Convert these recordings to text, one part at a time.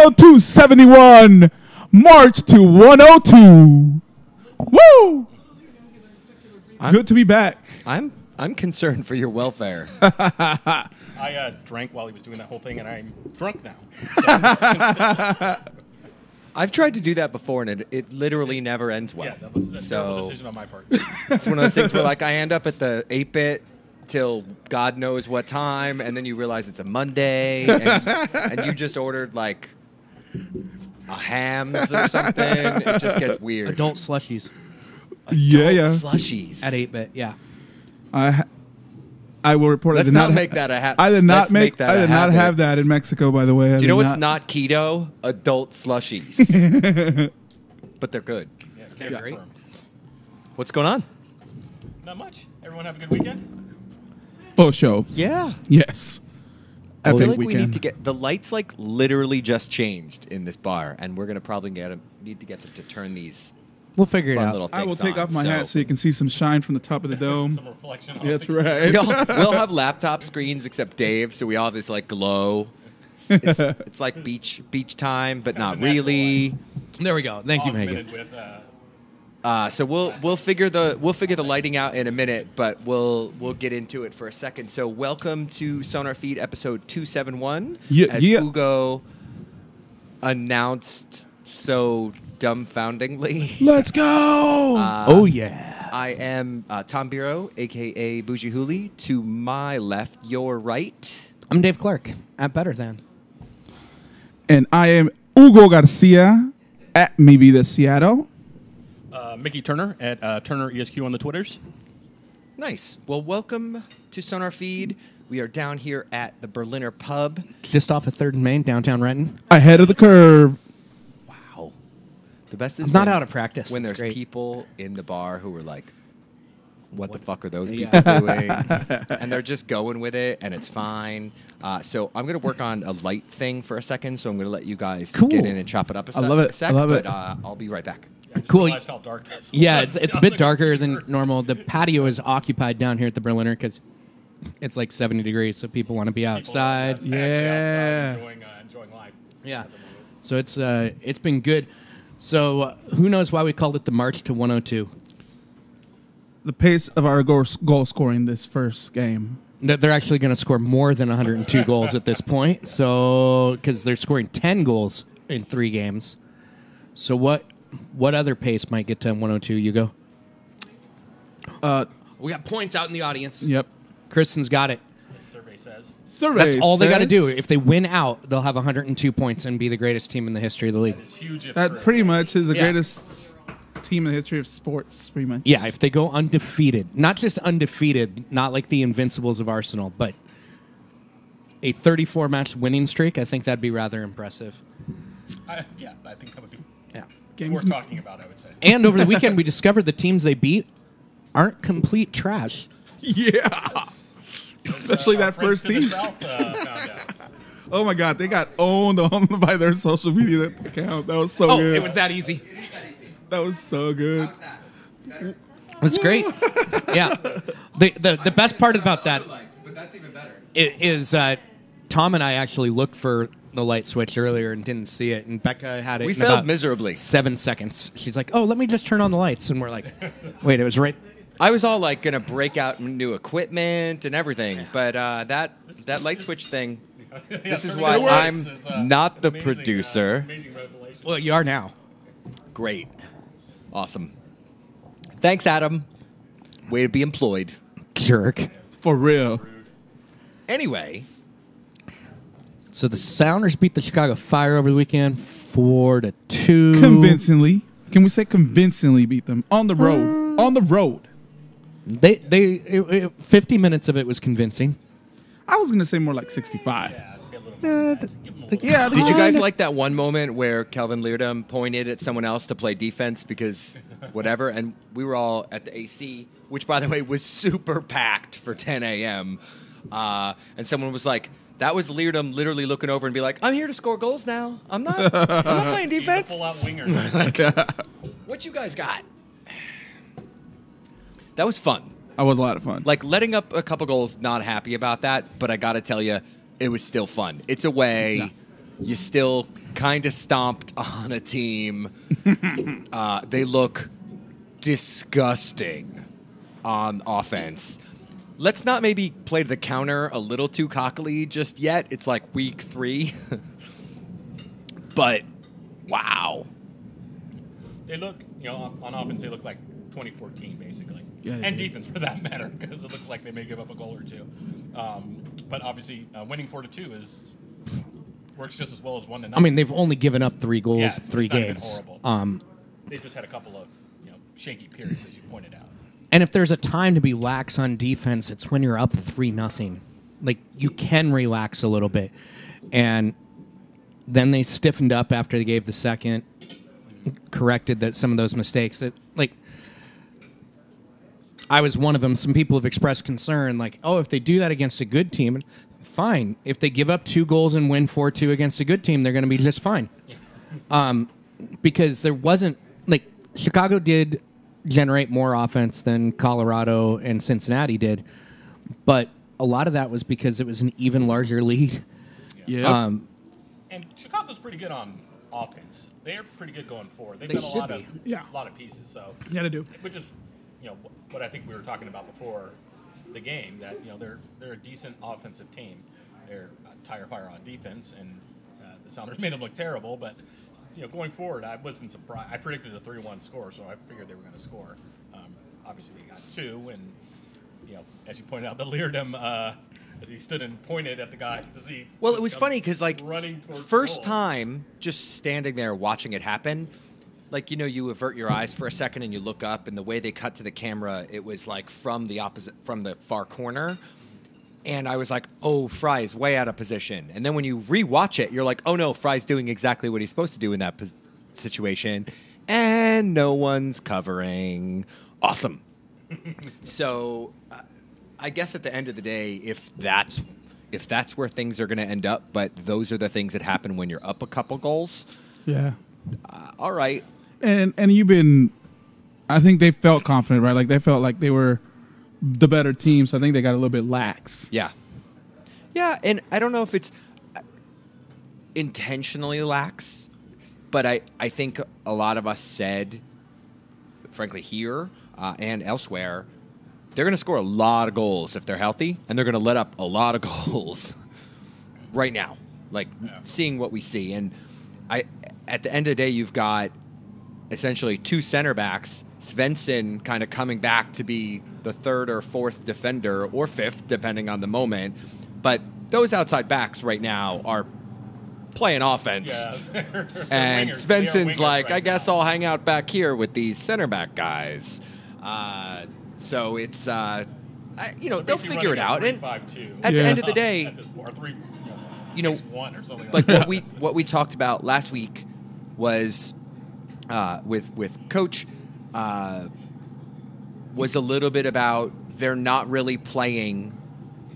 episode 271, March to 102. Woo! Good to be back. I'm concerned for your welfare. I drank while he was doing that whole thing, and I'm drunk now. I've tried to do that before, and it literally never ends well. Yeah, that was a terrible decision on my part. It's one of those things where, like, I end up at the 8-bit till God knows what time, and then you realize it's a Monday, and you just ordered, like, a hams or something. It just gets weird. Adult slushies. Adult slushies. At 8-bit, yeah. I will report. Let's not make that a habit. I did not make that. I did not have that in Mexico, by the way. Do you know what's not keto? Adult slushies. But they're good. Yeah, they're great. What's going on? Not much. Everyone have a good weekend? Full show. Yeah. Yes. I feel like weekend. we need to get the lights. Like literally just changed in this bar, and we're gonna probably need to get them to turn these. We'll figure it Fun out. little I will things take off my hat so you can see some shine from the top of the dome. Some reflection on That's the- right. We'll have laptop screens except Dave, so we all have this like glow. It's like beach time, but not of natural really. There we go. Thank you, Megan. augmented with, So we'll figure the lighting out in a minute, but we'll get into it for a second. So welcome to SonarFeed episode 271. As Hugo announced so dumbfoundingly. Let's go. Oh, yeah. I am Tom Biro, a.k.a. Bougie Hooli. To my left, your right. I'm Dave Clark at Better Than. And I am Hugo Garcia at Maybe the Seattle. Mickey Turner at Turner ESQ on the Twitters. Nice. Well, welcome to SonarFeed. We are down here at the Berliner Pub. Just off of 3rd and Main, downtown Renton. Ahead of the curve. Wow. The best is I'm not out of practice. when It's there's great. people in the bar who are like, what the fuck are those people doing? And they're just going with it, and it's fine. So I'm going to work on a light thing for a second, so I'm going to let you guys get in and chop it up a love it. a sec. I love it. But I'll be right back. I just Cool. realized how dark this Yeah, was. it's a bit darker than normal. The patio is occupied down here at the Berliner because it's like 70 degrees, so people want to be outside. People are actually outside enjoying life. Yeah. So it's been good. So who knows why we called it the March to 102? The pace of our goal scoring this first game. They're actually going to score more than 102 goals at this point. So because they're scoring 10 goals in 3 games. So what other pace might get to 102, Hugo? We got points out in the audience. Yep. Kristen's got it. The survey says. That's all they got to do. If they win out, they'll have 102 points and be the greatest team in the history of the league. It's huge. If That pretty much is the Yeah. greatest team in the history of sports, pretty much. Yeah, if they go undefeated. Not just undefeated, not like the Invincibles of Arsenal, but a 34-match winning streak, I think that'd be rather impressive. I think that would be Yeah. worth talking about, I would say. And over the weekend, we discovered the teams they beat aren't complete trash. Yeah. Especially Our that friends first to the team. south, found out. Oh my God, they got owned by their social media account. That was so good. It was that easy. That was so good. That's great. Yeah. The best part about that But that's even better. is Tom and I actually looked for the light switch earlier and didn't see it, and Becca had it. We in failed about miserably. 7 seconds. She's like, "Oh, let me just turn on the lights," and we're like, "Wait, it was right." I was all like going to break out new equipment and everything, but that light switch thing, this is why I'm not the producer. Amazing revelation. Well, you are now. Great. Awesome. Thanks, Adam. Way to be employed. Jerk. For real. Anyway, So the Sounders beat the Chicago Fire over the weekend 4-2. Convincingly. Can we say convincingly beat them? On the road. On the road. 50 minutes of it was convincing. I was going to say more like 65. Yeah, I'd say a little more than that. Give 'em a little Yeah. did you guys like that one moment where Kelvin Leardom pointed at someone else to play defense because whatever, and we were all at the AC, which, by the way, was super packed for 10 a.m., and someone was like, that was Leardom literally looking over and be like, I'm here to score goals now. I'm not playing He's a defense. full-out winger. What you guys got? That was fun. That was a lot of fun. Like, letting up a couple goals, not happy about that, but I got to tell you, it was still fun. It's a way. You still kind of stomped on a team. They look disgusting on offense. Let's not maybe play the counter a little too cockily just yet. It's like week 3. But, wow. They look, on offense, they look like 2014, basically. Yeah, and defense, for that matter, because it looks like they may give up a goal or two. But obviously, winning 4-2 works just as well as 1-0. I mean, they've only given up 3 goals Yes, in 3 it's not been games. horrible. They've just had a couple of shaky periods, as you pointed out. And if there's a time to be lax on defense, it's when you're up 3-0. Like, you can relax a little bit. And then they stiffened up after they gave the second, corrected some of those mistakes. I was one of them. Some people have expressed concern, like, oh, if they do that against a good team, fine. If they give up 2 goals and win 4-2 against a good team, they're going to be just fine. Because there wasn't, Chicago did generate more offense than Colorado and Cincinnati did, but a lot of that was because it was an even larger lead. Yeah. And Chicago's pretty good on offense. They're pretty good going forward. They've They got a lot of pieces. So Yeah, they do. which is what I think we were talking about before the game, that they're a decent offensive team. They're a tire fire on defense, and the Sounders made them look terrible, but going forward, I wasn't surprised. I predicted a 3-1 score, so I figured they were going to score. Obviously, they got 2, and as you pointed out, the Leardom, as he stood and pointed at the guy. Well, it was funny because, running towards first goal. time, just standing there watching it happen, you avert your eyes for a second and you look up, and the way they cut to the camera, it was from the far corner. And I was like, oh, Fry's way out of position. And then when you rewatch it, you're like, oh, no, Fry's doing exactly what he's supposed to do in that situation. And no one's covering. Awesome. So I guess at the end of the day, if that's where things are going to end up, but those are the things that happen when you're up a couple goals, Yeah. all right. And I think they felt confident, right? They felt like they were the better team, so I think they got a little bit lax. Yeah. Yeah, and I don't know if it's intentionally lax, but I think a lot of us said, frankly, here and elsewhere, they're going to score a lot of goals if they're healthy, and they're going to let up a lot of goals right now, seeing what we see. And at the end of the day, you've got essentially 2 center backs, Svensson kind of coming back to be the 3rd or 4th defender, or 5th, depending on the moment. But those outside backs right now are playing offense. Yeah, and wingers. They are Svensson's wingers like, right I guess now. I'll hang out back here with these center back guys. So it's, they'll Basically figure it out. running a And 3-5-2. at the Yeah. end of the day, At this point, or 3, 6-1 or something like that. what we talked about last week was with Coach was a little bit about they're not really playing,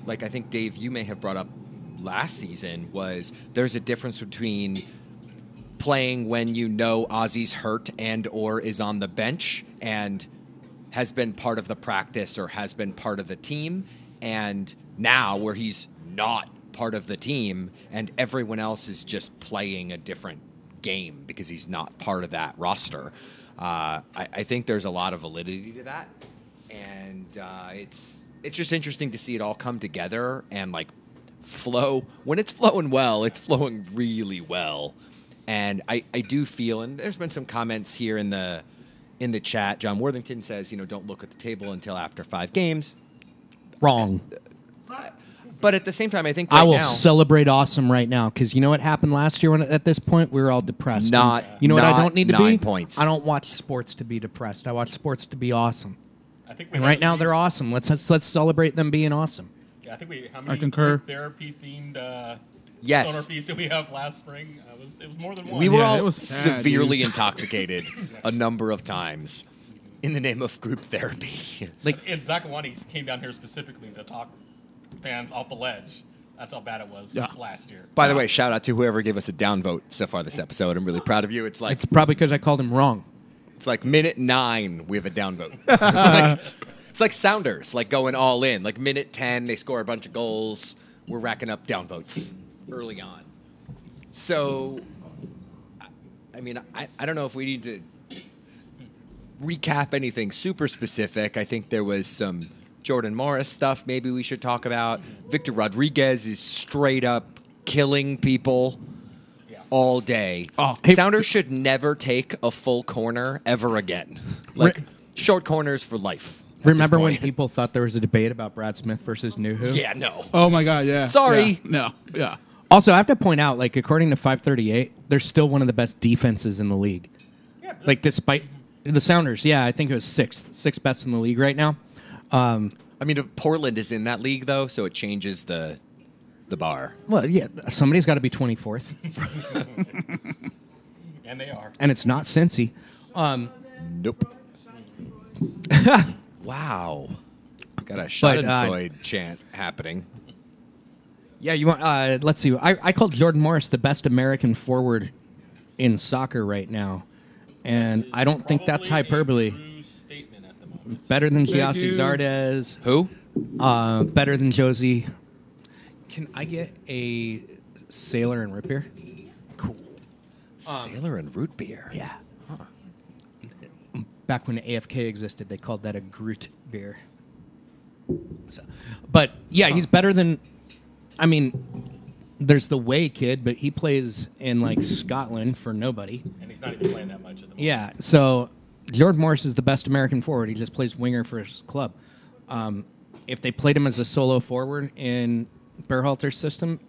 like I think, Dave, you may have brought up last season, was there's a difference between playing when Ozzy's hurt and or is on the bench and has been part of the practice or has been part of the team, and now where he's not part of the team and everyone else is just playing a different game because he's not part of that roster. I think there's a lot of validity to that, and it's just interesting to see it all come together and flow. When it's flowing well, it's flowing really well. And I do feel, and there's been some comments here in the chat. John Worthington says, don't look at the table until after 5 games. Wrong. But at the same time, I think I will now, celebrate awesome right now, because you know what happened last year when at this point we were all depressed. Not- And you know what I not don't need to 9 be? points. I don't watch sports to be depressed. I watch sports to be awesome. I think we And had right at now they're least- awesome. Let's celebrate them being awesome. Yeah, I think how many concur. group therapy-themed Yes. SonarFeeds did we have last spring? It was more than one. we were Yeah, all it was sad, severely dude. intoxicated a number of times in the name of group therapy. And Zakawani came down here specifically to talk fans off the ledge. That's how bad it was Yeah. last year. By the way, shout out to whoever gave us a downvote so far this episode. I'm really proud of you. It's It's probably because I called him wrong. minute 9 we have a downvote. It's like Sounders, going all in. Minute 10 they score a bunch of goals. We're racking up downvotes early on. So I mean, I don't know if we need to recap anything super specific. I think there was some Jordan Morris stuff maybe we should talk about. Victor Rodriguez is straight up killing people all day. Sounders should never take a full corner ever again. Like, short corners for life. Remember when people thought there was a debate about Brad Smith versus Nuhu? Yeah, no. Oh my God, yeah. Sorry. Yeah. No, yeah. Also, I have to point out, like, according to 538, they're still one of the best defenses in the league. Yeah, Like, despite the Sounders, I think it was sixth best in the league right now. I mean, Portland is in that league, though, so it changes the bar. Well, yeah, somebody's got to be 24th. and they are. And it's not Cincy. Nope. Wow. Got a Schadenfreude chant happening. Yeah, you want? Let's see. I called Jordan Morris the best American forward in soccer right now, and I don't think that's hyperbole. A true statement at the moment. Better than Thank Giassi you. Zardes. Who? Better than Josie. Can I get a Sailor and root beer? Cool. Sailor and root beer. Yeah. Back when AFK existed, they called that a Groot beer. So, but yeah, he's better than. I mean, there's the Way kid, but he plays in like Scotland for nobody. And he's not even playing that much at the moment. Yeah, so Jordan Morris is the best American forward. He just plays winger for his club. If they played him as a solo forward in Berhalter's system,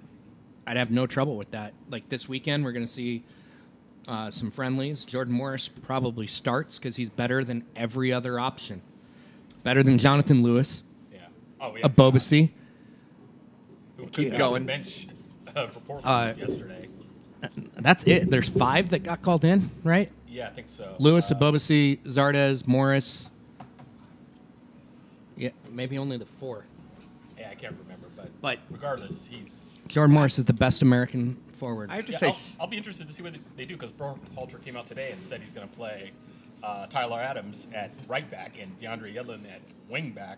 I'd have no trouble with that. Like this weekend, we're going to see some friendlies. Jordan Morris probably starts because he's better than every other option. Better than Jonathan Lewis, Yeah. Oh, yeah. a Bobasi. Who took Keep out going. the bench for Portland yesterday. That's it. There's 5 that got called in, right? Yeah, I think so. Lewis, Abobasi, Zardes, Morris. Yeah, maybe only the 4. Yeah, I can't remember, But- regardless, he's. Jordan Morris is the best American forward. I have to Yeah, say, I'll be interested to see what they do because Halter came out today and said he's going to play Tyler Adams at right back and DeAndre Yedlin at wing back.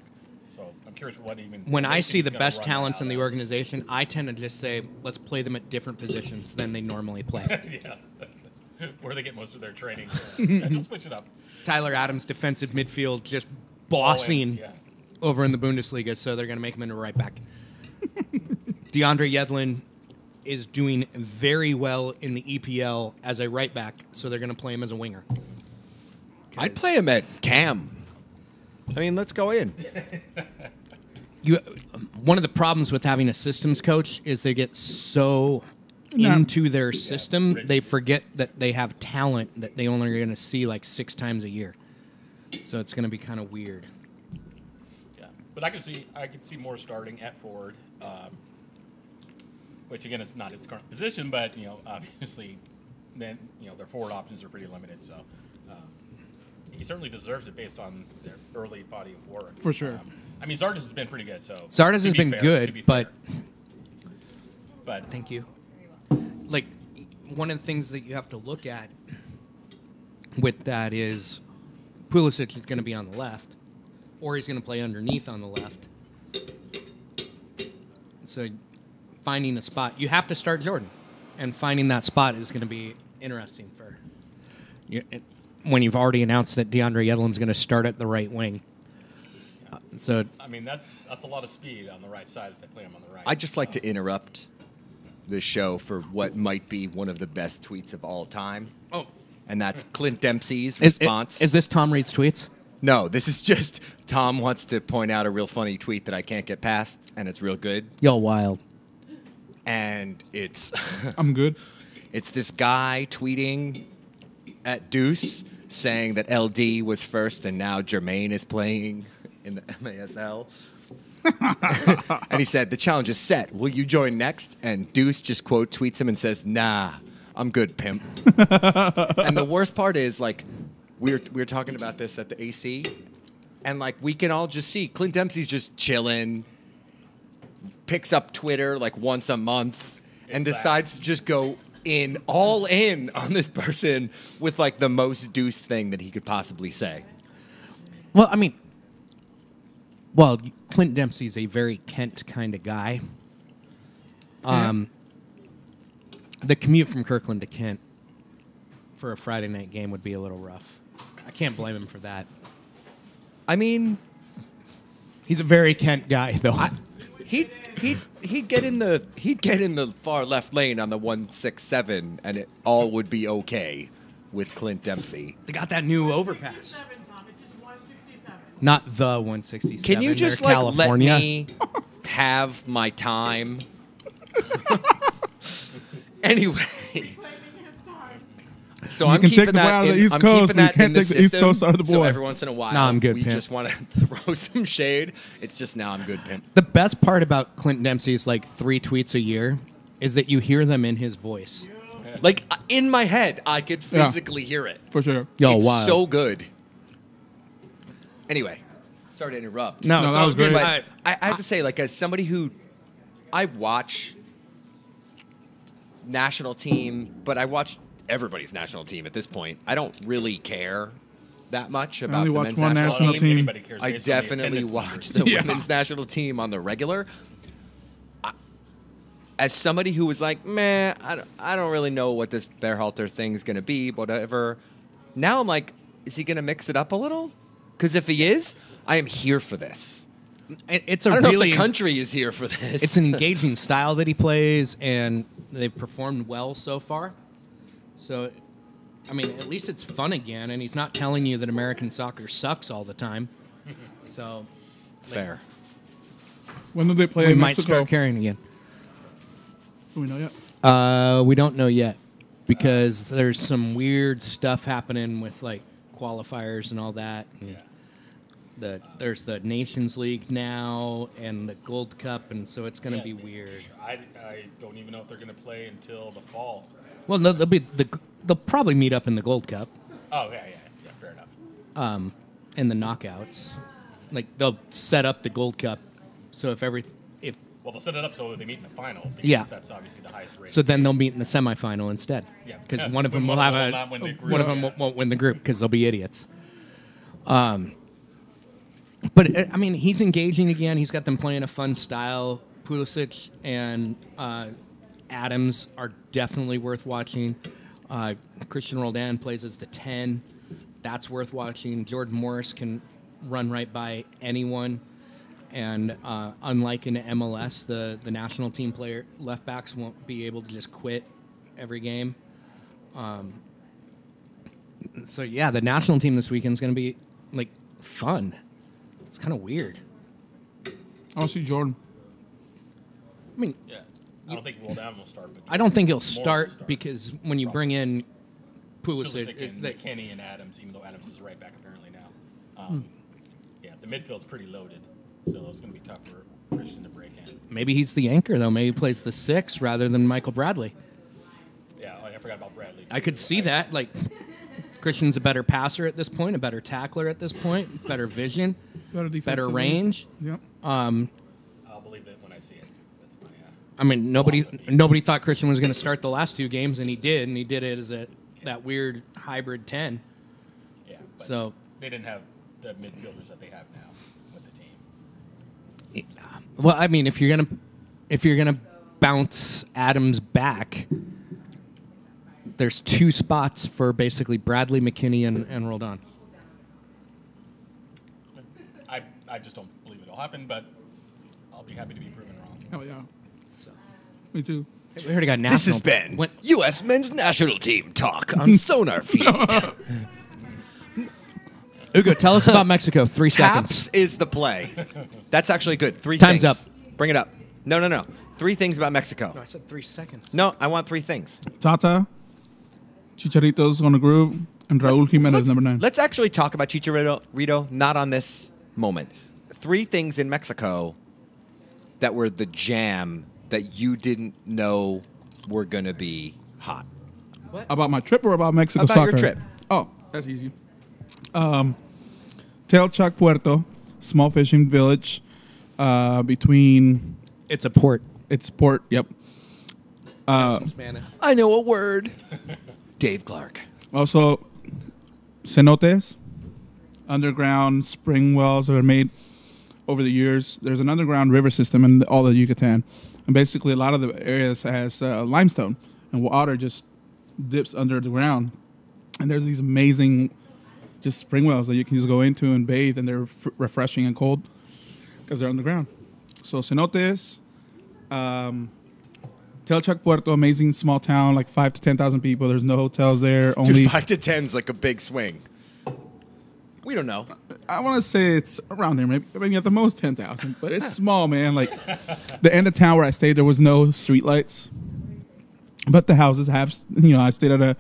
So I'm curious what even. When I see the he's gonna best run talents that in the out as. organization, I tend to just say, let's play them at different positions than they normally play. Yeah, where they get most of their training. Yeah, just switch it up. Tyler Adams, defensive midfield, just All in, bossing yeah. over in the Bundesliga, so they're going to make him into right back. DeAndre Yedlin is doing very well in the EPL as a right back, so they're going to play him as a winger. I'd play him at Cam. I mean, let's go in. One of the problems with having a systems coach is they get so into their system, they forget that they have talent that they only are going to see like 6 times a year. So it's going to be kind of weird. Yeah, but I could see more starting at forward, which again is not his current position, but obviously, then their forward options are pretty limited. So he certainly deserves it based on their early body of work. For sure. I mean, Zardes has been pretty good. So Zardes to has be been fair, good, to be but fair. thank you. Like one of the things that you have to look at with that is Pulisic is going to be on the left, or he's going to play underneath on the left. So finding a spot, you have to start Jordan, and finding that spot is going to be interesting for you, when you've already announced that DeAndre Yedlin's going to start at the right wing. So I mean, that's a lot of speed on the right side if they play him on the right. I'd just like to interrupt the show for what might be one of the best tweets of all time. Oh. And that's Clint Dempsey's response. Is this Tom Reed's tweets? No, this is just Tom wants to point out a real funny tweet that I can't get past, and it's real good. Y'all wild. And it's I'm good. it's this guy tweeting at Deuce saying that LD was first and now Jermaine is playing in the MASL. And he said, the challenge is set. Will you join next? And Deuce just quote tweets him and says, nah, I'm good, pimp. And the worst part is, like, we were talking about this at the AC, and, like, we can all just see Clint Dempsey's just chilling, picks up Twitter, like, once a month, and decides to just go all in on this person with, like, the most Deuce thing that he could possibly say. Well, I mean, Clint Dempsey's a very Kent kind of guy. The commute from Kirkland to Kent for a Friday night game would be a little rough. I can't blame him for that. I mean, He's a very Kent guy, though. he'd get in the far left lane on the 167, and it all would be okay with Clint Dempsey. They got that new overpass. Not the 167. Can you just They're let California. me have my time? Anyway, so You I'm can keeping take the boy out that. of the East I'm Coast, keeping but you that can't in the take the East system. Coast out of the So boy. every once in a while, No, I'm good, we Pimp. just want to throw some shade. It's just now I'm good, Pimp. The best part about Clint Dempsey's like 3 tweets a year is that you hear them in his voice. Like in my head, I could physically hear it. For sure. Yo, It's wow. so good. Anyway, sorry to interrupt. No, No, it's that all was good. great. But I have to say, like, as somebody who I watch national team, but I watch everybody's national team at this point. I don't really care that much about only the watch men's one national national team. team. Anybody cares I based on the definitely attendance watch numbers. the Yeah. women's national team on the regular. As somebody who was like, meh, I don't really know what this Berhalter thing's going to be, whatever. Now I'm like, is he going to mix it up a little? Because if he is, I am here for this. It's I a don't know if really the country is here for this. it's an engaging style that he plays, and they've performed well so far. So, I mean, at least it's fun again, and he's not telling you that American soccer sucks all the time. So, fair. When do they play we in might Mexico? start carrying again. Do we know yet? We don't know yet because there's some weird stuff happening with like qualifiers and all that. Yeah. There's the Nations League now and the Gold Cup, and so it's going to Yeah, be weird. I don't even know if they're going to play until the fall. Well, no, they'll probably meet up in the Gold Cup, Oh, yeah, fair enough. in the knockouts. Like they'll set up the Gold Cup, so if Well, they'll set it up so they meet in the final because Yeah. that's obviously the highest rate. so then they'll meet in the semifinal instead. Yeah. because Yeah, one of them one will of have them will not win the group. one of them Yeah. won't win the group because they'll be idiots. But I mean, he's engaging again. He's got them playing a fun style. Pulisic and Adams are definitely worth watching. Christian Roldan plays as the 10. That's worth watching. Jordan Morris can run right by anyone. And unlike in MLS, the national team player left backs won't be able to just quit every game. So yeah, the national team this weekend is going to be like fun. It's kind of weird. I want to see Jordan. I mean, Yeah. I don't think Roldan will start. But I don't think he'll Morris will start because when you bring in Pulisic, Pulisic and McKennie and Adams, even though Adams is right back apparently now. Yeah, the midfield's pretty loaded, so it's going to be tough for Christian to break in. maybe he's the anchor though. Maybe he plays the 6 rather than Michael Bradley. Yeah, I forgot about Bradley. I could too. see that. Like Christian's a better passer at this point, a better tackler at this point, better vision, Better better range. Yep. I'll believe it when I see it. That's fine. Yeah. I mean, nobody thought Christian was going to start the last 2 games, and he did it as that weird hybrid 10. Yeah. But So they didn't have the midfielders that they have now with the team. well, I mean, if you're gonna bounce Adams back, there's 2 spots for basically Bradley, McKinney, and Roldan. I just don't believe it'll happen, but I'll be happy to be proven wrong. Hell yeah. So Me too. we already got national. This has been When- U.S. men's national team talk on SonarFeed. Ugo, tell us about Mexico. 3 seconds. Taps is the play. That's actually good. 3 Time's things. up. Bring it up. No. 3 things about Mexico. I said 3 seconds. No, I want 3 things. Tata, Chicharito's on the groove, and Raul Jimenez, number 9. Let's actually talk about Chicharito, not on this moment. 3 things in Mexico that were the jam that you didn't know were going to be hot. About my trip or about Mexico About soccer? your trip. Oh, that's easy. Telchac Puerto, small fishing village between... It's a port. It's port, yep. Spanish. I know a word. Dave Clark. Also, cenotes, underground spring wells that are made over the years. There's an underground river system in all of Yucatan. And basically, a lot of the areas has limestone, and water just dips under the ground And there's these amazing just spring wells that you can just go into and bathe, and they're refreshing and cold because they're underground. So cenotes, Telchac Puerto, amazing small town, like 5 to 10,000 people. There's no hotels there. Only 5 to 10 is like a big swing. We don't know. I want to say it's around there, maybe at the most 10,000, but it's small, man. Like the end of town where I stayed, there was no street lights, but the houses have. I stayed at a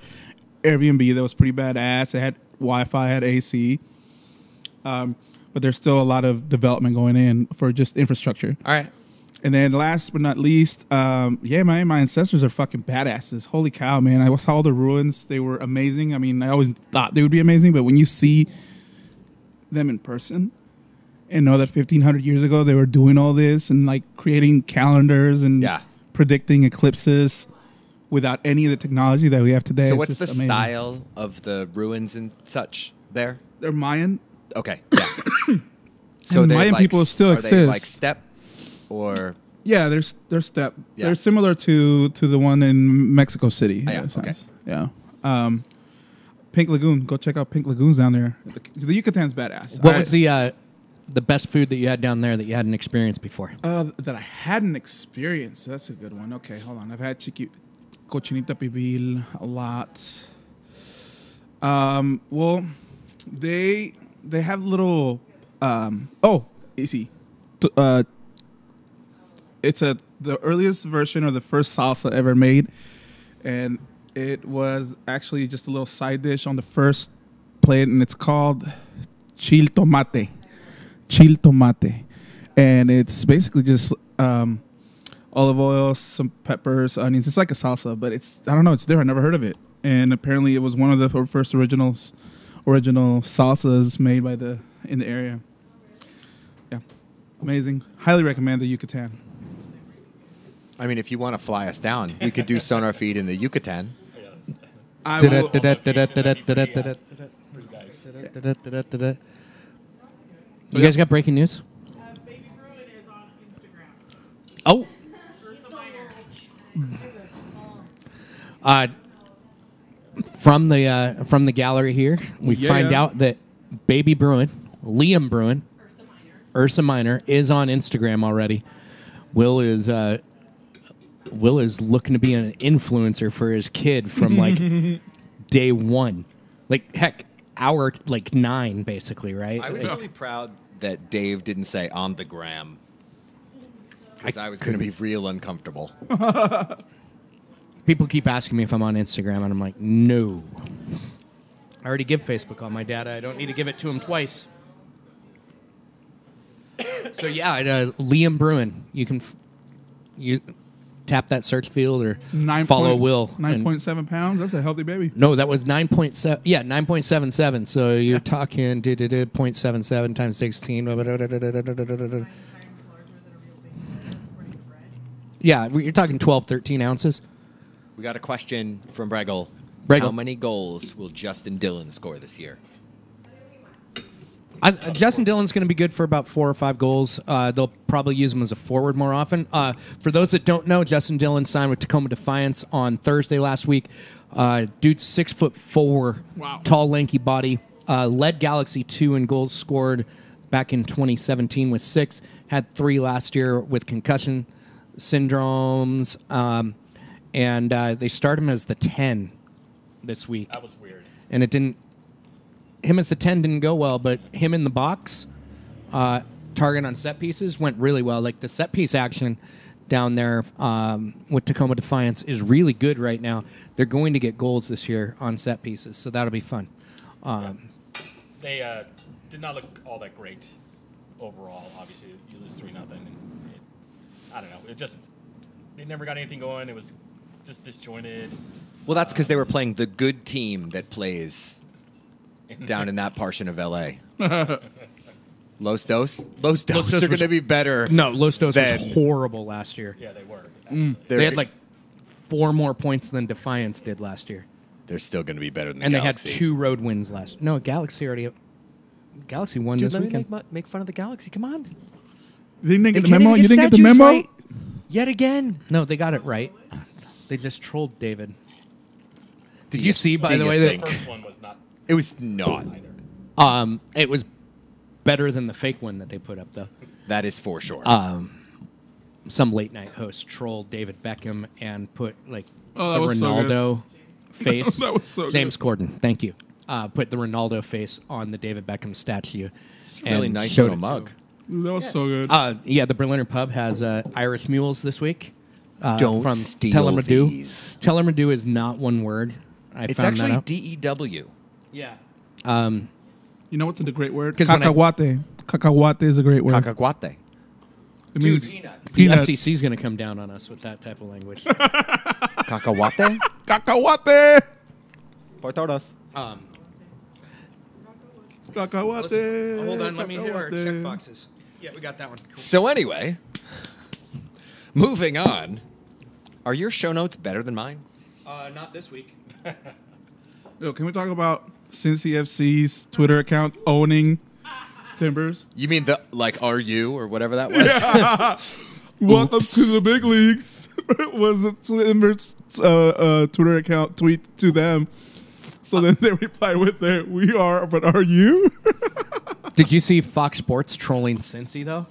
Airbnb that was pretty badass. It had Wi-Fi, had AC, but there's still a lot of development going in for just infrastructure. All right. And then last but not least, my ancestors are fucking badasses. Holy cow, man. I saw all the ruins. They were amazing. I mean, I always thought they would be amazing, but when you see them in person and know that 1,500 years ago they were doing all this and like creating calendars and predicting eclipses without any of the technology that we have today. So what's the style of the ruins and such there? They're Mayan. Okay. Yeah. So Mayan people still exist. Are they like steppe or? Yeah, they're steppe. Yeah. They're similar to the one in Mexico City. Oh, yeah. In a sense. Okay. Yeah. Pink Lagoon. Go check out Pink Lagoons down there. The Yucatan's badass. What was the best food that you had down there that you hadn't experienced before? That I hadn't experienced. That's a good one. Okay, hold on. I've had cochinita pibil a lot. Well, they have little. Easy. It's the earliest version of the first salsa ever made, and it was actually just a little side dish on the first plate, and it's called chile tomate. Chile tomate. And it's basically just olive oil, some peppers, onions. It's like a salsa, but it's there. I never heard of it. And apparently it was one of the first original salsas made in the area. Yeah. Amazing. Highly recommend the Yucatan. I mean, if you want to fly us down, we could do SonarFeed in the Yucatan. You guys got breaking news? Baby Bruin is on Instagram. Oh. From the gallery here, we find out that Baby Bruin, Liam Bruin, Ursa Minor is on Instagram already. Will is looking to be an influencer for his kid from like day one, like heck, hour like 9 basically, right? I was really proud that Dave didn't say on the gram because I was going to be real uncomfortable. People keep asking me if I'm on Instagram, and I'm like, no. I already give Facebook all my data. I don't need to give it to him twice. So yeah, Liam Bruin. You can you tap that search field or follow Will. 9.7 pounds. That's a healthy baby. No, that was 9.7. Yeah, 9.77. So you're talking 0.77 times 16. Yeah, you're talking 12, 13 ounces. We got a question from Bregel. Bregel. How many goals will Justin Dillon score this year? Justin Dillon's going to be good for about 4 or 5 goals. They'll probably use him as a forward more often. For those that don't know, Justin Dillon signed with Tacoma Defiance on Thursday last week. Dude's 6'4", wow. Tall, lanky body. Led Galaxy 2 in goals scored back in 2017 with 6. Had 3 last year with concussion syndromes. And they start him as the 10 this week. That was weird. And it didn't. Him as the 10 didn't go well, but him in the box, target on set pieces went really well. Like the set piece action down there with Tacoma Defiance is really good right now. They're going to get goals this year on set pieces, so that'll be fun. They did not look all that great overall. Obviously, you lose 3-0. I don't know. They never got anything going. It was just disjointed. Well, that's because they were playing the good team that plays down in that portion of L.A. Los Dos? Los Dos are going to be better. No, Los Dos was horrible last year. Yeah, they were. They had like 4 more points than Defiance did last year. They're still going to be better than and Galaxy. They had 2 road wins last. No, Galaxy won Dude, this weekend. make fun of the Galaxy. Come on. You didn't get the can't memo? even You get didn't get the statues memo? right. Yet again. No, they got it right. They just trolled David. Did you see, by do the you way, The think? first one was not It was not. either. it was better than the fake one that they put up, though. That is for sure. Some late night host trolled David Beckham and put like Oh, the that was so good. Ronaldo face. That was so James good. Corden, thank you. Put the Ronaldo face on the David Beckham statue. It's a really and nice showed little it to mug. him. That was so good. Yeah, the Berliner pub has Irish mules this week. Don't from steal Tellermadu. these. Tellermadu is not one word. I It's found actually that out. DEW. Yeah. You know what's a great word? 'Cause when I- Cacahuate. Cacahuate is a great word. Cacahuate. It means The peanut. FCC is going to come down on us with that type of language. Cacahuate? Cacahuate. Por todos. Cacahuate. Hold on, let me hit our Cacahuate. check boxes. Yeah, we got that one. Cool. So anyway, moving on. Are your show notes better than mine? Not this week. Yo, can we talk about Cincy FC's Twitter account owning Timbers? You mean the RU or whatever that was? Welcome to the big leagues. Was the Timbers Twitter account tweet to them? So then they replied with their, "We are, but are you?" Did you see Fox Sports trolling Cincy, though?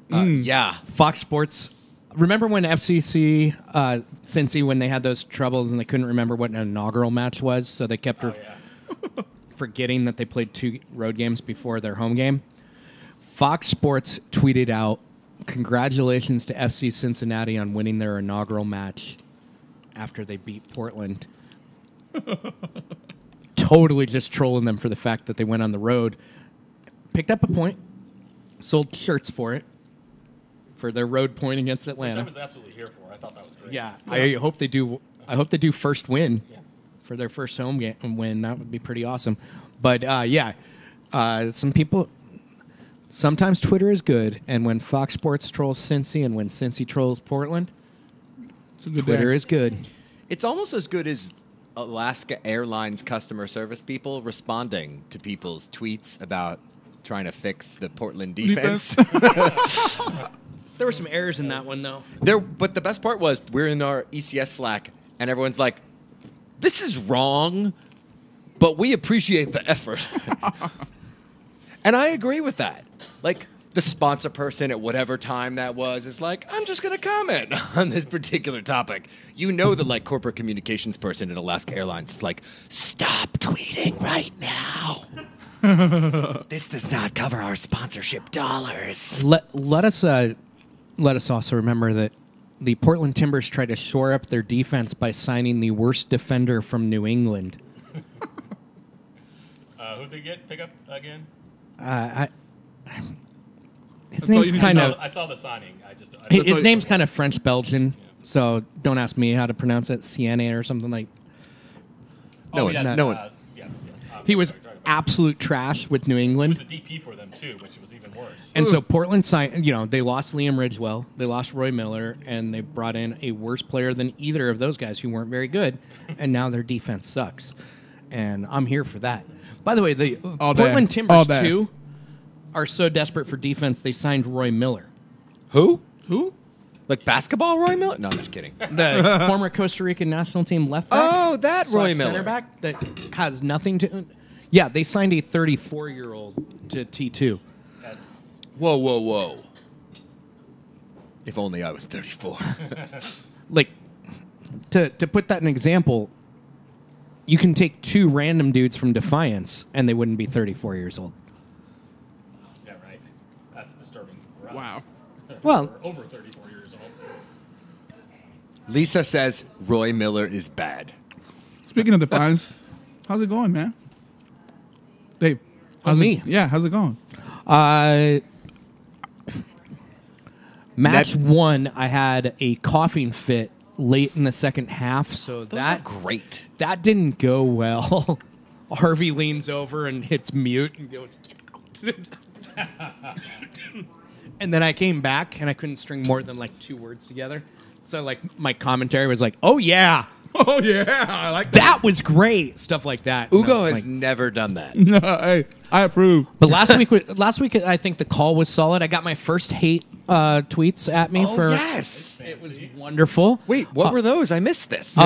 Yeah. Fox Sports. Remember when FCC, Cincy, when they had those troubles and they couldn't remember what an inaugural match was, so they kept forgetting that they played 2 road games before their home game? Fox Sports tweeted out, "Congratulations to FC Cincinnati on winning their inaugural match after they beat Portland." Totally just trolling them for the fact that they went on the road. Picked up a point, sold shirts for it, for their road point against Which I Atlanta. was absolutely here for. I thought that was great. Yeah, I hope they do. I hope they do first win for their first home game win. That would be pretty awesome. But some people. Sometimes Twitter is good, and when Fox Sports trolls Cincy and when Cincy trolls Portland, It's a good Twitter day. is good. It's almost as good as Alaska Airlines customer service people responding to people's tweets about trying to fix the Portland defense. There were some errors in that one, though. But the best part was we're in our ECS Slack, and everyone's like, "This is wrong, but we appreciate the effort." And I agree with that. Like, the sponsor person at whatever time that was is like, "I'm just going to comment on this particular topic." You know the, corporate communications person at Alaska Airlines is like, "Stop tweeting right now. This does not cover our sponsorship dollars." Let us also remember that the Portland Timbers tried to shore up their defense by signing the worst defender from New England. Who'd they pick up again? His That's all name's you need to kind know. of I saw the signing. his name's kind of French Belgian, so don't ask me how to pronounce it. Siene or something like. No one- no one- Yes. He was Sorry. absolute trash with New He England. was a DP for them too, which was even worse. And so Portland signed, they lost Liam Ridgewell, they lost Roy Miller, and they brought in a worse player than either of those guys who weren't very good, and now their defense sucks. And I'm here for that. By the way, the All day. Portland All Timbers, day. too, are so desperate for defense, they signed Roy Miller, Who? Who? Like basketball Roy Miller? No, I'm just kidding. the former Costa Rican national team left back. Oh, that slash Roy Miller. Center back that has nothing to... Yeah, they signed a 34-year-old to T2. That's Whoa. If only I was 34. Like, to put that in example, you can take 2 random dudes from Defiance and they wouldn't be 34 years old. yeah, right. That's disturbing for us. Wow. Well- We're over 34 years old. Lisa says Roy Miller is bad. Speaking of the fines, how's it going, man? Dave. How's me? It, yeah, how's it going? Match Net- 1, I had a coughing fit late in the second half, so Those that are great. that didn't go well. Harvey leans over and hits mute and goes, "Get out." And then I came back and I couldn't string more than 2 words together. So my commentary was like, "Oh yeah, Oh yeah, I like that was great," stuff like that. And I Ugo was has like- never done that. No, hey, I approve. But last week I think the call was solid. I got my first hate tweets at me Oh, for yes. it was wonderful. Wait, what were those? I missed this.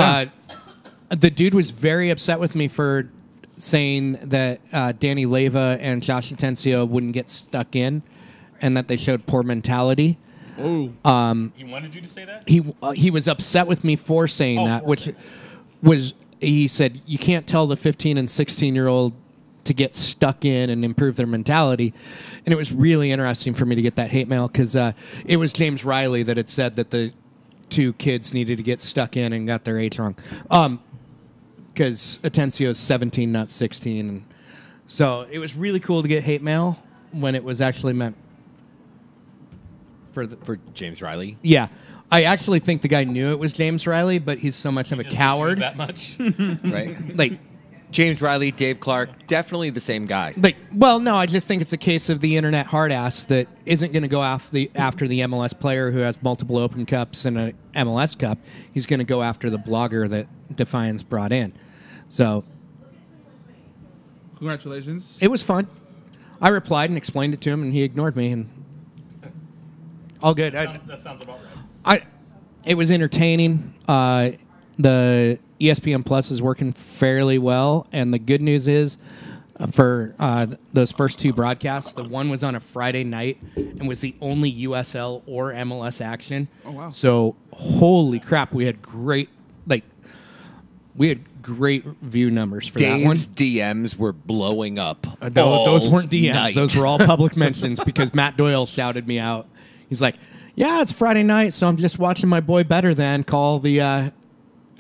The dude was very upset with me for saying that Danny Leyva and Josh Atencio wouldn't get stuck in, and that they showed poor mentality. Oh, He wanted you to say that? He was upset with me for saying that, for which saying was he said you can't tell the 15 and 16-year-old to get stuck in and improve their mentality. And it was really interesting for me to get that hate mail because it was James Riley that had said that the two kids needed to get stuck in and got their age wrong. Because Atencio is 17, not 16. And so it was really cool to get hate mail when it was actually meant For James Riley. Yeah. I actually think the guy knew it was James Riley, but he's so much of a Just coward. that much? Right? Like, James Riley, Dave Clark, definitely the same guy. well, no, I just think it's a case of the internet hard ass that isn't going to go after the MLS player who has multiple Open Cups and an MLS Cup. He's going to go after the blogger that Defiance brought in. So congratulations. it was fun. I replied and explained it to him, and he ignored me. And all good. That sounds about right. It was entertaining. The ESPN Plus is working fairly well, and the good news is for those first two broadcasts, the one was on a Friday night and was the only USL or MLS action. Oh, wow. So holy crap, we had great view numbers for that one. Dave's DMs were blowing up. Those weren't DMs. night. Those were all public mentions because Matt Doyle shouted me out. He's like, "Yeah, it's Friday night, so I'm just watching my boy Better Than call the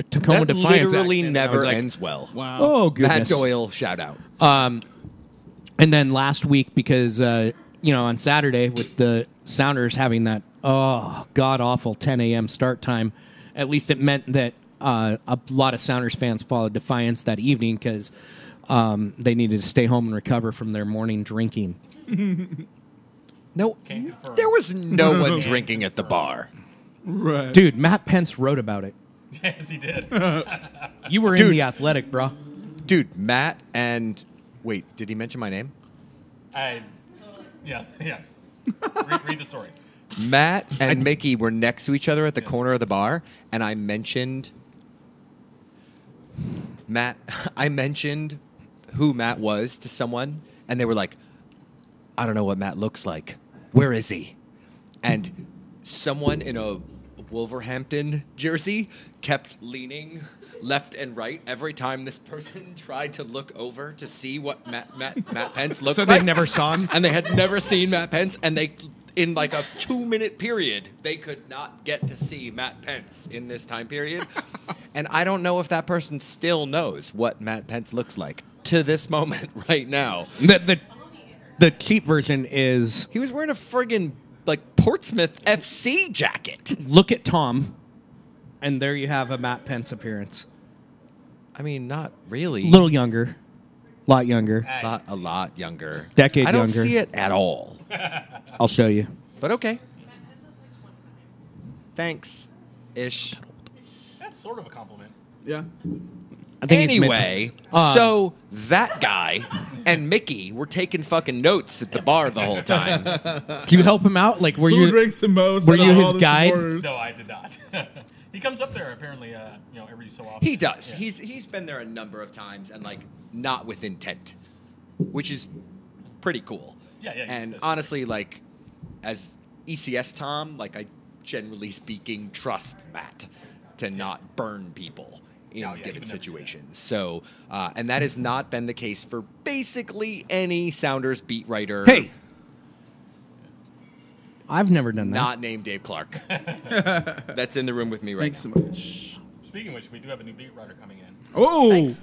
Tacoma That Defiance." literally action." And I was never like, ends well. Wow. Oh, Matt goodness. Doyle, shout out. And then last week, because, on Saturday with the Sounders having that, god-awful 10 a.m. start time, at least it meant that a lot of Sounders fans followed Defiance that evening because they needed to stay home and recover from their morning drinking. No, Can't confirm. there was no one drinking at the bar. Right. Dude, Matt Pence wrote about it. Yes, he did. You were in The Athletic, bro. Dude, Matt and... Wait, did he mention my name? Yeah. Read the story. Matt and Mickey were next to each other at the corner of the bar, and I mentioned... I mentioned who Matt was to someone, and they were like, I don't know what Matt looks like. Where is he? And someone in a Wolverhampton jersey kept leaning left and right every time this person tried to look over to see what Matt Pence looked So like. they never saw him? And they had never seen Matt Pence, and they, in like a 2-minute period, they could not get to see Matt Pence in this time period. And I don't know if that person still knows what Matt Pence looks like to this moment right now. The cheap version is He was wearing a friggin' like Portsmouth FC jacket. look at Tom, and there you have a Matt Pence appearance. I mean, not really. A little younger. A lot younger. Not a lot younger. Decade I don't younger. see it at all. I'll show you. But okay. Thanks. Ish. That's sort of a compliment. Yeah. I think he's Anyway, mid-twenties. so that guy and Mickey were taking fucking notes at the bar the whole time. do you help him out? Like, were Who you? drinks the most? were out of you all his the guide? supporters? No, I did not. He comes up there apparently, every so often. He does. Yeah. He's been there a number of times and like not with intent, which is pretty cool. Yeah, he's And a- honestly, like as ECS Tom, like I generally speaking trust Matt to not burn people in Oh, yeah, he given would never do that. situations. So, and that has not been the case for basically any Sounders beat writer. Hey, I've never done that. Not named Dave Clark. That's in the room with me right Thanks now. so much. Speaking of which, we do have a new beat writer coming in. Oh, Thanks.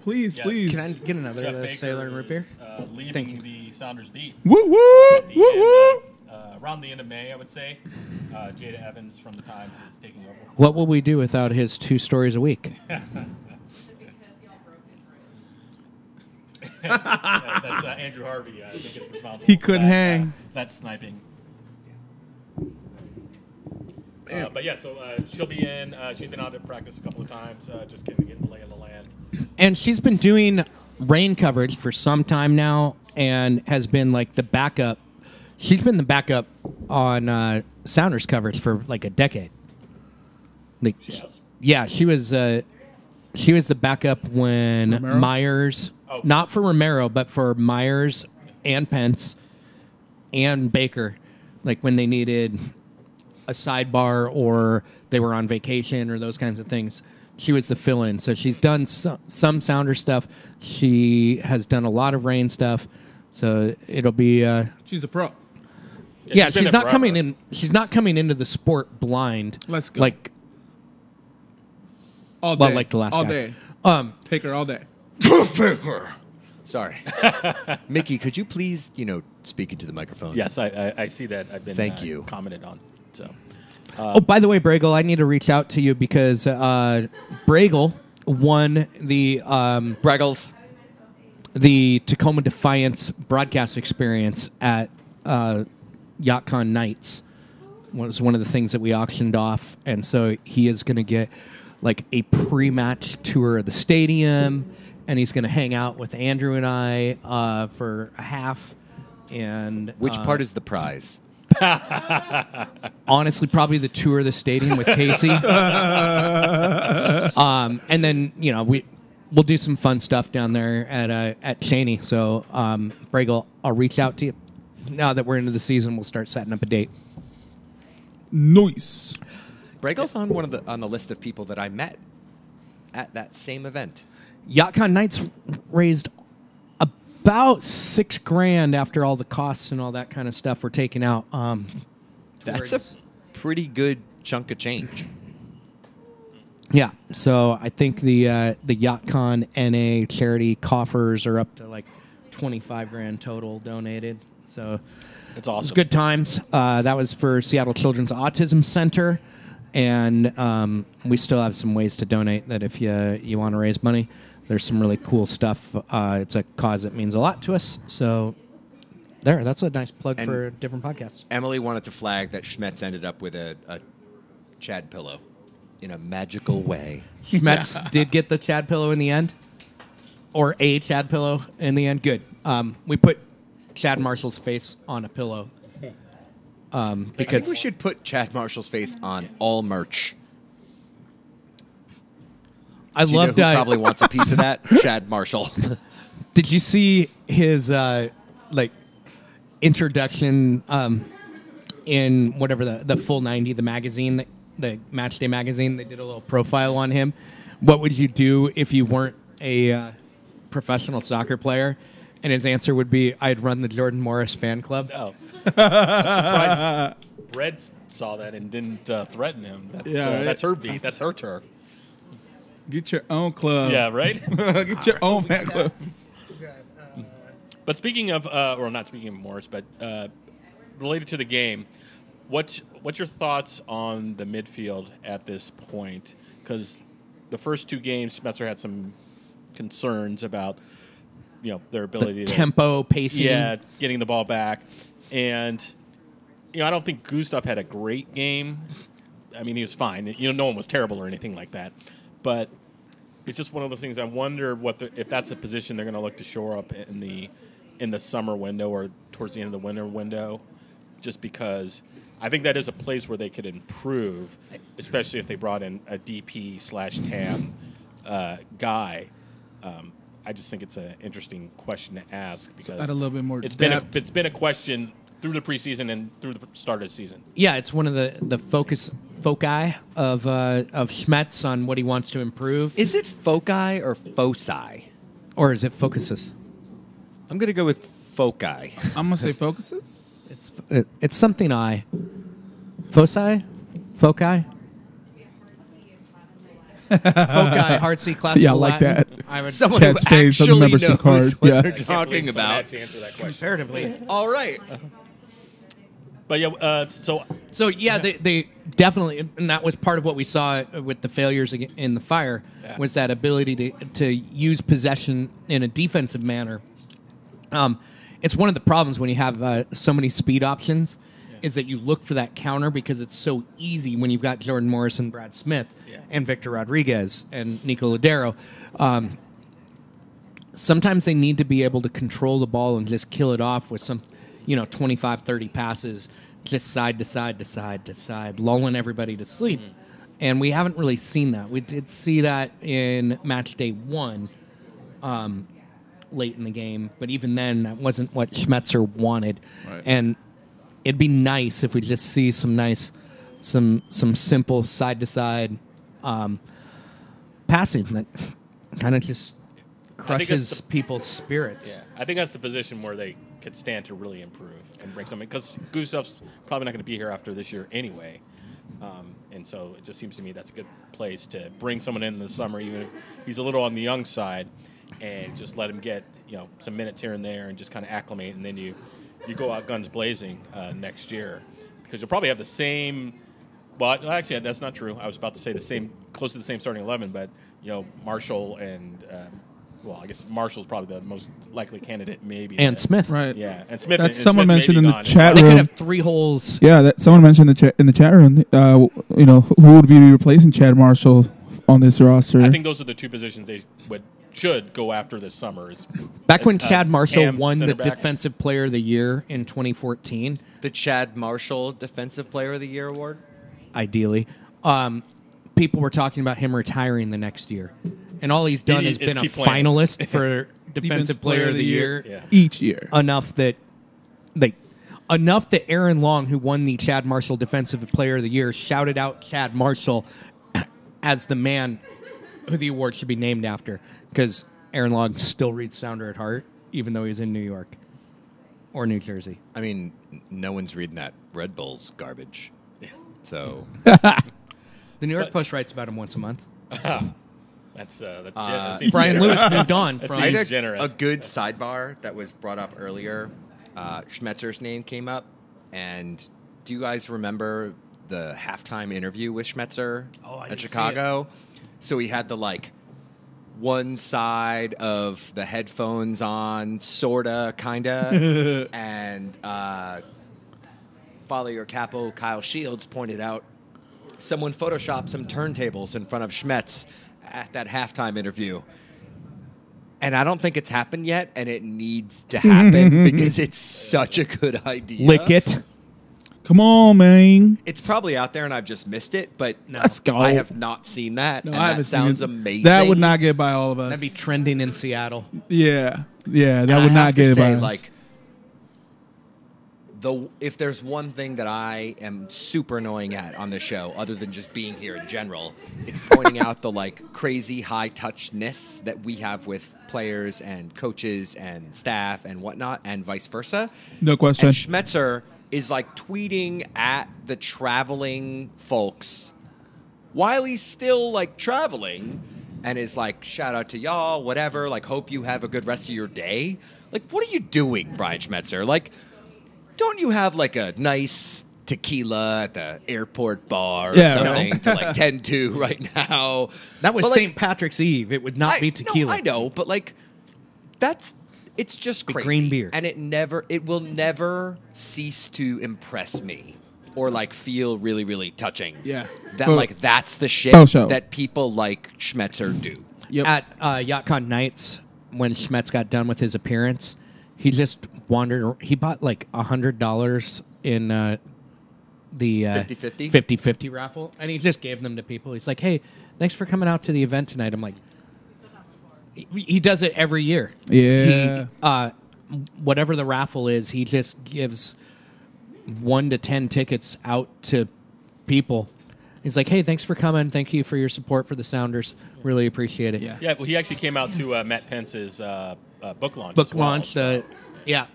please, Yeah. please. Can I get another Jeff Baker sailor and root beer? is, leading Thank you. the Sounders beat. Woo woo, At the woo end woo. of, around the end of May, I would say. Jada Evans from the Times is taking over. What will we do without his 2 stories a week? Yeah, that's Andrew Harvey. I think is responsible. He for couldn't that, hang. That sniping. But yeah, so she'll be in. She's been out at practice a couple of times, just getting the lay of the land. And she's been doing rain coverage for some time now and has been like the backup. She's been the backup on Sounders coverage for like a decade. Like, She has. yeah, she was She was the backup when Romero? Myers, not for Romero, but for Myers and Pence and Baker, like when they needed a sidebar or they were on vacation or those kinds of things. She was the fill-in. So she's done some Sounder stuff. She has done a lot of Rain stuff. So it'll be... She's a pro. yeah, been she's there not forever. coming in. She's not coming into the sport blind. Let's go. Like, All day. well, like the last all guy. day. Take her all day. Sorry. Mickey, could you please, speak into the microphone? Yes, I see that. I've been Thank you. commented on. So Oh, by the way, Bragle, I need to reach out to you because Bragle won the Braggles. the Tacoma Defiance broadcast experience at Yucatan Nights. Was one of the things that we auctioned off, and so he is going to get like a pre-match tour of the stadium, and he's going to hang out with Andrew and I for a half. And Which part is the prize? honestly, probably the tour of the stadium with Casey. And then we'll do some fun stuff down there at Cheney. So Bragle, I'll reach out to you now that we're into the season. We'll start setting up a date. Nice. Braggle's on on the list of people that I met at that same event. Yucatan Nights raised about $6,000 after all the costs and all that kind of stuff were taken out. That's a pretty good chunk of change. Yeah, so I think the Yucatan NA charity coffers are up to like $25,000 total donated. So it's it was awesome. good times. That was for Seattle Children's Autism Center, and we still have some ways to donate. That if you want to raise money, there's some really cool stuff. It's a cause that means a lot to us. So that's a nice plug for a different podcast. Emily wanted to flag that Schmetz ended up with a Chad pillow in a magical way. Schmetz did get the Chad pillow in the end, or a Chad pillow in the end. Good. We put Chad Marshall's face on a pillow I think because we should put Chad Marshall's face on all merch. I Do you know loved. who probably wants a piece of that? Chad Marshall. Did you see his introduction in whatever the full 90, the magazine, the Match Day magazine? They did a little profile on him. What would you do if you weren't a professional soccer player? And his answer would be, I'd run the Jordan Morris fan club. Oh, I'm surprised Red saw that and didn't threaten him. That's her beat. That's her turf. Get your own club. Yeah, right. Get your own fan club. But speaking of, or not speaking of Morris, but related to the game, what's your thoughts on the midfield at this point? Because the first two games, Spencer had some concerns about their ability to Tempo, pacing. Yeah, getting the ball back. And, I don't think Gustav had a great game. I mean, he was fine. No one was terrible or anything like that. But it's just one of those things. I wonder if that's a position they're going to look to shore up in the summer window or towards the end of the winter window, just because I think that is a place where they could improve, especially if they brought in a DP/TAM guy. I just think it's an interesting question to ask because Add a little bit more it's depth. been a question through the preseason and through the start of the season. Yeah, it's one of the foci of Schmetz on what he wants to improve. Is it foci or foci? Or is it focuses? I'm going to go with foci. I'm going to say focuses. It's something I. Foci? Foci? Foci, Heartsy, classical Yeah, I like Latin. that. I would Someone Chad's who face on the actually membership knows card. what Yes. they're I can't talking believe someone about. had to answer that question. comparatively. All right. But yeah, So yeah, they definitely, and that was part of what we saw with the failures in the Fire, was that ability to use possession in a defensive manner. It's one of the problems when you have so many speed options, is that you look for that counter because it's so easy when you've got Jordan Morris and Brad Smith and Victor Rodriguez and Nico Ladero. Sometimes they need to be able to control the ball and just kill it off with some 25, 30 passes, just side to side to side to side, lulling everybody to sleep. And we haven't really seen that. We did see that in match day 1, late in the game, but even then, that wasn't what Schmetzer wanted. Right. And it'd be nice if we just see some simple side to side passing that kind of just crushes people's spirits. Yeah, I think that's the position where they could stand to really improve and bring something, because Gustaf's probably not going to be here after this year anyway. And so it just seems to me that's a good place to bring someone in the summer, even if he's a little on the young side, and just let him get some minutes here and there and just kind of acclimate, and then you go out guns blazing next year, because you'll probably have the same. Well, actually, that's not true. I was about to say close to the same starting 11, but Marshall and I guess Marshall's probably the most likely candidate, maybe. And Smith, Right. Yeah, and Smith. That's and someone Smith mentioned may in be the gone chat they as well. room. could have 3 holes. Yeah, that someone mentioned in the chat room. Who would be replacing Chad Marshall on this roster? I think those are the 2 positions they should go after this summer. Back when Chad Marshall Cam, won the center back. Defensive Player of the Year in 2014, The Chad Marshall Defensive Player of the Year award. ideally, people were talking about him retiring the next year. And all he's done He is is been a keep playing. finalist for Defensive Player of the Year. Yeah. each year. Enough that Aaron Long, who won the Chad Marshall Defensive Player of the Year, shouted out Chad Marshall as the man who the award should be named after, because Aaron Long still reads Sounder at heart, even though he's in New York or New Jersey. I mean, no one's reading that Red Bull's garbage. So The New York Post writes about him once a month. That's Brian generous. Lewis moved on That's from. I had Seems generous. a good sidebar that was brought up earlier. Schmetzer's name came up, and do you guys remember the halftime interview with Schmetzer at Chicago? So he had the one side of the headphones on, sorta, kinda, and Follow Your Capo Kyle Shields pointed out someone photoshopped some turntables in front of Schmetz at that halftime interview. And I don't think it's happened yet, and it needs to happen because it's such a good idea. Lick it. Come on, man. It's probably out there, and I've just missed it, but Let's go. I have not seen that, No, and I that haven't seen sounds it. amazing. That would not get by all of us. That'd be trending in Seattle. Yeah, that And would I not have to get say, by us. if there's one thing that I am super annoying at on this show, other than just being here in general, it's pointing out the crazy high touchness that we have with players and coaches and staff and whatnot, and vice versa. No question. And Schmetzer is tweeting at the traveling folks while he's still traveling, and is shout out to y'all, whatever. Hope you have a good rest of your day. What are you doing, Brian Schmetzer? Don't you have a nice tequila at the airport bar or something to tend to right now? That was But, St. Patrick's Eve. It would not be tequila. No, I know, but it's just The crazy. green beer. And it will never cease to impress me or feel really, really touching. Yeah. That that's the shit For sure. that people like Schmetzer do. Yep. At Yucatan Nights, when Schmetz got done with his appearance, he just wandered. He bought $100 in the 50-50? 50-50 raffle, and he just gave them to people. He's like, "Hey, thanks for coming out to the event tonight." I'm like, he does it every year. Yeah. Whatever the raffle is, he just gives 1 to 10 tickets out to people. He's like, "Hey, thanks for coming. Thank you for your support for the Sounders. Really appreciate it." Yeah. Yeah, well, he actually came out to Matt Pence's book launch. Book as well, launch. so. Yeah.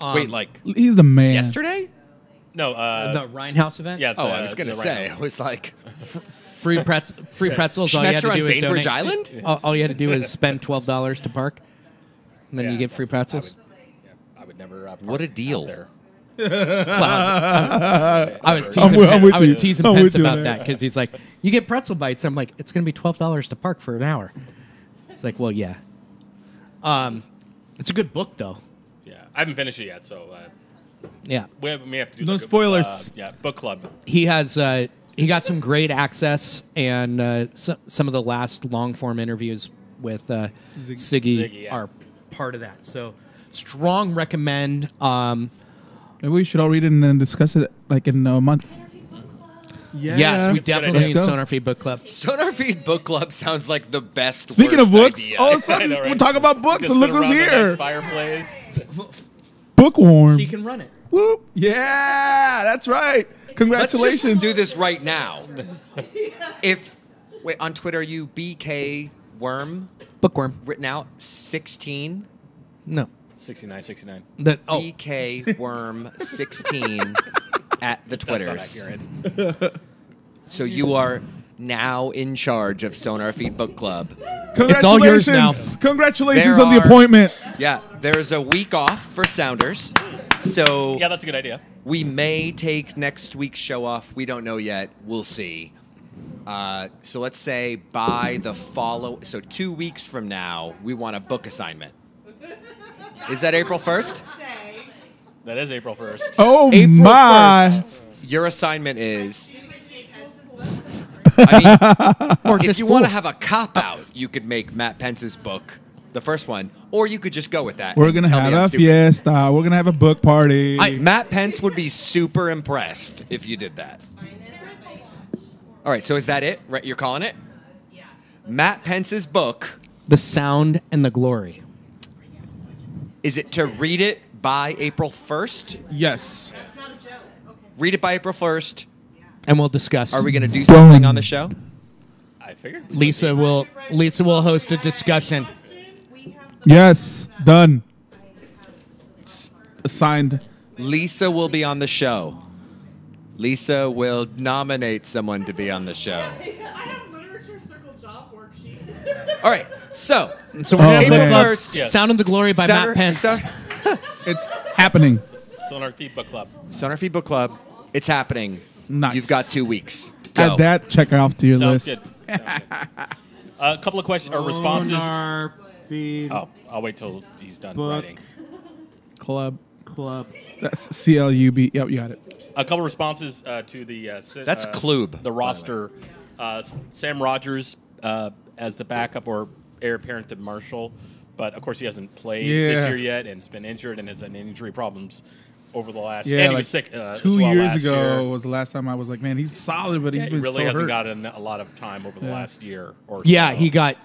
Wait, He's the man. yesterday? No, The Rhinehouse event. yeah. Oh, I was going to the say. Rhino. I was like, Free pretzels. All you had Schmetzer to on do is Bainbridge donate. Island? All you had to do is spend $12 to park, and then Yeah, you get free pretzels. I would never. What a park deal. out there. I was I'm teasing, with I was you. teasing I'm Pence with you on about that. that because he's like, "You get pretzel bites." I'm like, "It's going to be $12 to park for an hour." It's like, well, yeah. It's a good book, though. Yeah, I haven't finished it yet, so Yeah, we may have to do No like spoilers. yeah, book club. he has. He got some great access, and some of the last long form interviews with Siggy Ziggy, yeah. are part of that. So, strong recommend. Maybe we should all read it and then discuss it in a month. Yeah. Yes, we Let's definitely need go. SonarFeed Book Club. SonarFeed Book Club sounds like the best. Speaking worst of books, idea. all of a I sudden know, right? we're talking about books, Just and look sit who's around a nice here. fireplace. Bookworm. She can run it. Whoop. Yeah, that's right. Let's Congratulations. just do this right now. Wait, on Twitter, you BK Worm Bookworm. written out 16. No. 69. BK Worm 16 at the That's Twitters. not accurate. So you are now in charge of SonarFeed Book Club. Congratulations. all yours now. Congratulations There on the are- appointment. Yeah, there's a week off for Sounders. So Yeah, that's a good idea. we may take next week's show off. We don't know yet. We'll see. So let's say by the so 2 weeks from now, we want a book assignment. Is that April 1st? That is April 1st. Oh April my. 1st, your assignment is... I mean, Or if just you want to fool. have a cop-out, you could make Matt Pence's book the first one, or you could just go with that. We're and gonna tell me have I'm a stupid. fiesta. We're gonna have a book party. Matt Pence would be super impressed if you did that. All right, so is that it? Right, you're calling it? Yeah. Matt Pence's book, The Sound and the Glory. is it to read it by April 1st? Yes. Read it by April 1st. And we'll discuss. Are we going to do something on the show? I figured. Lisa will host a discussion. Yes. Done. Signed. Lisa will be on the show. Lisa will nominate someone to be on the show. I have literature circle job worksheet. All right, so So we're gonna April look up 1st. Yeah. Sound and the Glory by Sonar- Matt Pence. Son- It's happening. SonarFeed Book Club. SonarFeed Book Club, it's happening. Nice. You've got 2 weeks. Go. Add that. Check off to your Sounds list. good. A couple of questions or responses. SonarFeed Oh, I'll wait till he's done Book. writing. Club. That's CLUB. Yep, you got it. A couple of responses to the That's Klub, by the the roster. Sam Rogers as the backup or heir apparent to Marshall, but of course he hasn't played this Yeah. year yet and has been injured and has had injury problems over the last. Yeah, and he like was sick. As 2 well years last ago year. was the last time I was like, man, he's solid, but he's He been really so hasn't hurt. gotten a lot of time over the Yeah. last year or Yeah, so. he got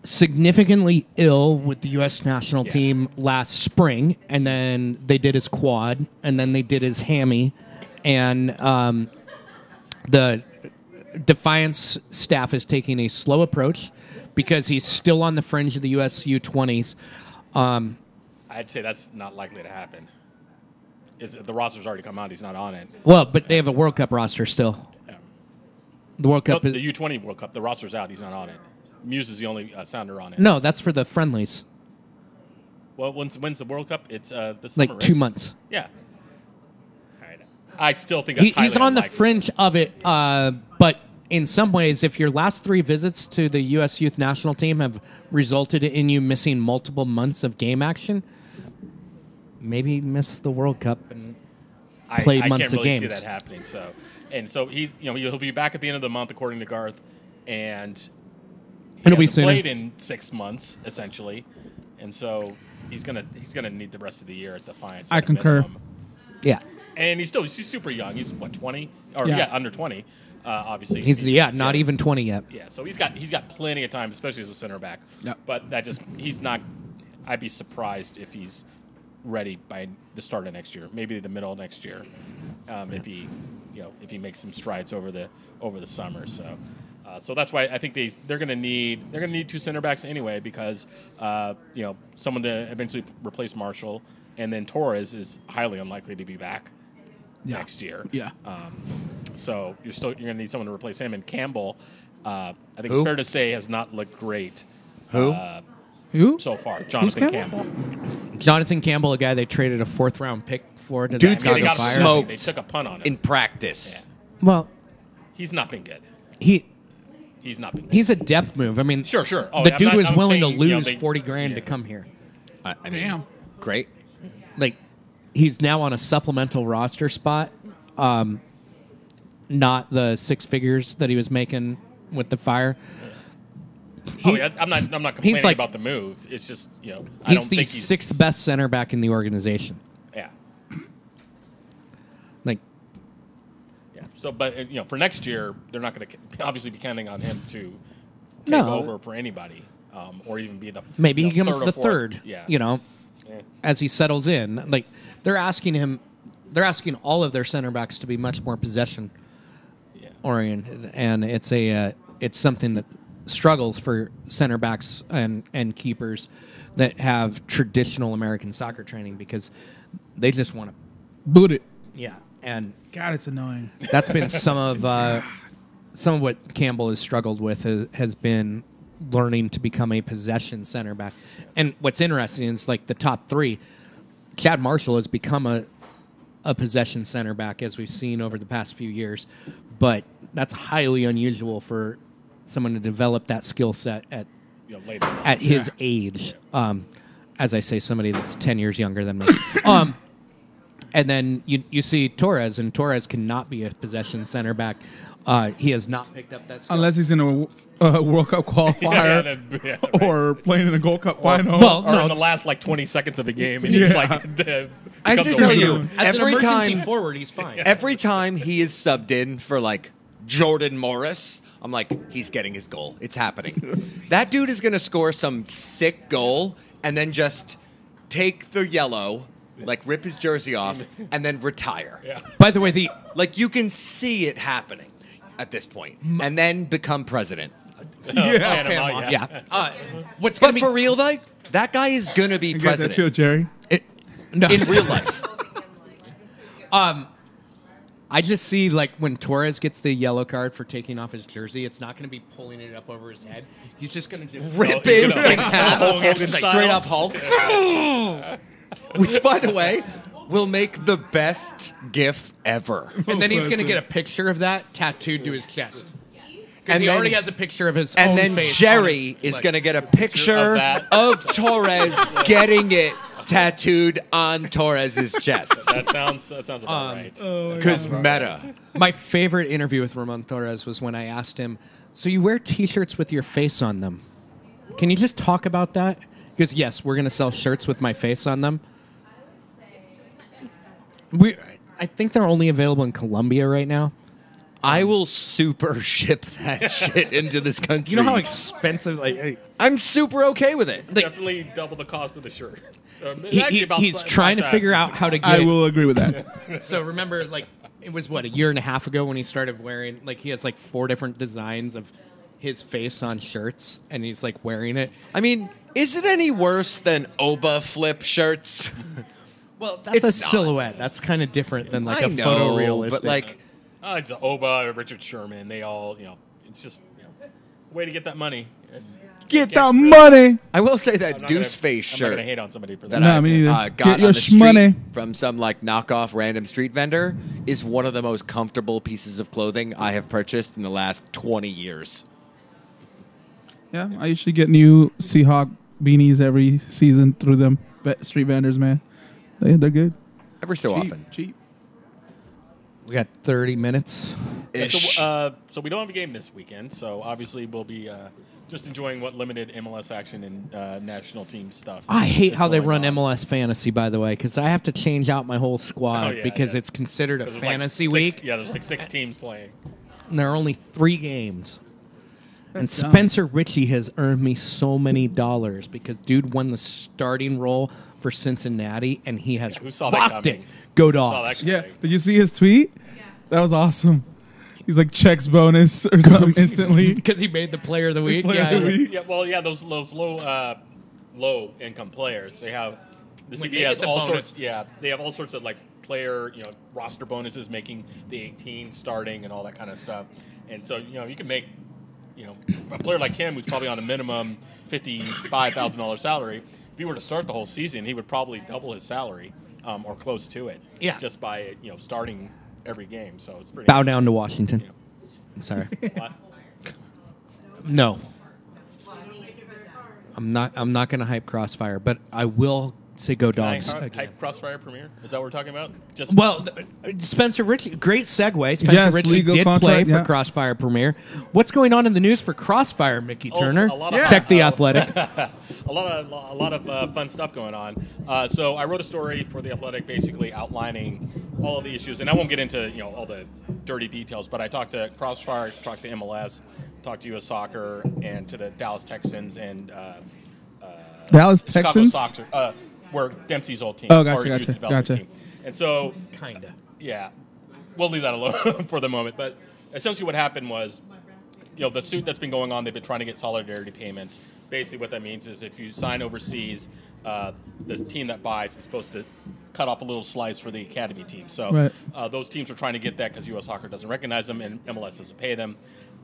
significantly ill with the U.S. national Yeah. team last spring, and then they did his quad, and then they did his hammy, and the Defiance staff is taking a slow approach because he's still on the fringe of the U.S. U20s. I'd say that's not likely to happen. The roster's already come out. He's not on it. Well, but they have a World Cup roster still. Yeah. The World Cup No, is... the U20 World Cup. The roster's out. He's not on it. Muse is the only sounder on it. No, that's for the friendlies. Well, when's the World Cup? It's this Like summer, 2 right? months. Yeah. All right. I still think that's He's highly on the unlikely. fringe of it, but in some ways, if your last 3 visits to the U.S. youth national team have resulted in you missing multiple months of game action, maybe miss the World Cup and play I months can't of really games. see that happening. So he'll be back at the end of the month, according to Garth, and he It'll be hasn't sooner. played in 6 months essentially, and so he's gonna need the rest of the year at Defiance. I at a concur. minimum. Yeah, And he's super young. He's what 20 or Yeah. under 20. Obviously, he's not even 20 yet. Yeah, so he's got plenty of time, especially as a center back. Yep. But he's not. I'd be surprised if he's ready by the start of next year, maybe the middle of next year, if he makes some strides over the summer. So that's why I think they're going to need 2 center backs anyway, because someone to eventually replace Marshall, and then Torres is highly unlikely to be back next year. Yeah. So you're going to need someone to replace him. And Campbell, I think Who? it's fair to say, has not looked great. Who? Who? So far, Jonathan Campbell? Campbell. Jonathan Campbell, a guy they traded a 4th-round pick for to Dude's the getting Chicago Fire. smoked. They took a punt on him. In practice. Yeah. Well, He's not been good. he's not been good. a depth move. I mean, Sure. Oh, the I'm dude not- was I'm willing to saying, lose they- $40,000 to yeah. come here. I mean, Damn. great. Like, he's now on a supplemental roster spot, not the 6 figures that he was making with the Fire. I'm not complaining like- about the move. It's just I He's don't the think he's 6th best center back in the organization. Yeah. Like, Yeah. So, but for next year, they're not going to obviously be counting on him to take No. over for anybody, or even be the Maybe he becomes third or the fourth. third. Yeah. As he settles in, like they're asking all of their center backs to be much more possession oriented, and it's something that struggles for center backs and keepers that have traditional American soccer training because they just want to Boot it. and God, it's annoying. that's been some of what Campbell has struggled with has been learning to become a possession center back. And what's interesting is like the top three, Chad Marshall has become a possession center back as we've seen over the past few years, but that's highly unusual for someone to develop that skill set Later. at his age. As I say, somebody that's 10 years younger than me. And then you see Torres, and Torres cannot be a possession center back. He has not picked up that skill. Unless he's in a World Cup qualifier Right. or playing in a Gold Cup final. well, Or no. in the last 20 seconds of a game, and he's like, I have to tell you, As an every emergency time, forward, he's fine. every time he is subbed in for like Jordan Morris, I'm like, he's getting his goal. It's happening. That dude is going to score some sick goal and then just take the yellow, like rip his jersey off, and then retire. Yeah. By the way, Like you can see it happening at this point, and then become president. Panama, yeah. What's going But to be for real, though, that guy is going to be You get that too, president Jerry. no. in real life. I just see like when Torres gets the yellow card for taking off his jersey, it's not going to be pulling it up over his head. He's just going to just Rip he's him gonna- in half, Hogan straight style. up Hulk. Which, by the way, will make the best GIF ever. and then he's going to get a picture of that tattooed to his chest. Because And he then- already has a picture of his And own then face. Jerry on his is leg. going to get a picture that. of Torres getting it tattooed on Torres's chest. That sounds about right. Because meta. My favorite interview with Ramon Torres was when I asked him, so you wear T-shirts with your face on them. Can you just talk about that? Because, yes, we're going to sell shirts with my face on them. I think they're only available in Colombia right now. I will super ship that shit into this country. You know how expensive... I'm super okay with it. Definitely double the cost of the shirt. He's trying to figure out how to get... I will agree with that. So remember, like, it was, a year and a half ago when he started wearing... Like, he has, 4 different designs of his face on shirts, and he's, wearing it. I mean, is it any worse than Oba flip shirts? Well, that's It's a not. silhouette. That's kind of different than, I a know, photorealistic... but, it's Oba, Richard Sherman. They all, it's just a way to get that money. And Get can't that really- money. I will say I'm that not Deuce gonna- face I'm not shirt going to hate on somebody for that that. No, me neither. got Get on your the street shmoney. from some knockoff random street vendor is one of the most comfortable pieces of clothing I have purchased in the last 20 years. Yeah, I usually get new Seahawk beanies every season through them street vendors, man. They're good. Every so Cheap, often. cheap. We got 30 minutes. Ish. So we don't have a game this weekend, so obviously we'll be just enjoying what limited MLS action and national team stuff. I hate is how they going run on. MLS fantasy, by the way, because I have to change out my whole squad Oh, yeah, because yeah. it's considered a 'Cause there's fantasy 6 week, Yeah, there's 6 teams playing. and there are only 3 games. And That's dumb. Spencer Ritchie has earned me so many dollars because dude won the starting role for Cincinnati, and he has Who saw that rocked it. coming? Go Who saw Dogs. that Yeah. coming? Did you see his tweet? That was awesome. He's like checks bonus or something instantly. Because he made the player of the week. Player of the week. Yeah, well, yeah, those low income players. They have the When CBA they has get the all bonus. sorts. Yeah, they have all sorts of player roster bonuses, making the 18 starting and all that kind of stuff. And so you can make a player like him who's probably on a minimum $55,000 salary. If he were to start the whole season, he would probably double his salary or close to it. Yeah. just by starting every game. So it's pretty. Bow down to Washington. Yeah. I'm sorry. What? No. I'm not going to hype Crossfire, but I will say go Can I Dogs. hype again. Crossfire Premiere? Is that what we're talking about? Just Well, Spencer Ritchie, great segue. Spencer Yes, Ritchie legal did play contract, for yeah. Crossfire Premiere. What's going on in the news for Crossfire, Mickey Also, Turner? a lot of- Check the Athletic. a lot of fun stuff going on. So I wrote a story for the Athletic, basically outlining all of the issues, and I won't get into all the dirty details, but I talked to Crossfire, talked to MLS, talked to U.S. Soccer, and to the Dallas Texans and Dallas Chicago Texans? Soccer, where Dempsey's old team. Oh, or gotcha, his youth gotcha, development gotcha. team. And so, Kinda. yeah, we'll leave that alone for the moment. But essentially, what happened was, the suit that's been going on, they've been trying to get solidarity payments. Basically, what that means is if you sign overseas, the team that buys is supposed to cut off a little slice for the academy team. So Right. those teams are trying to get that because U.S. Soccer doesn't recognize them and MLS doesn't pay them.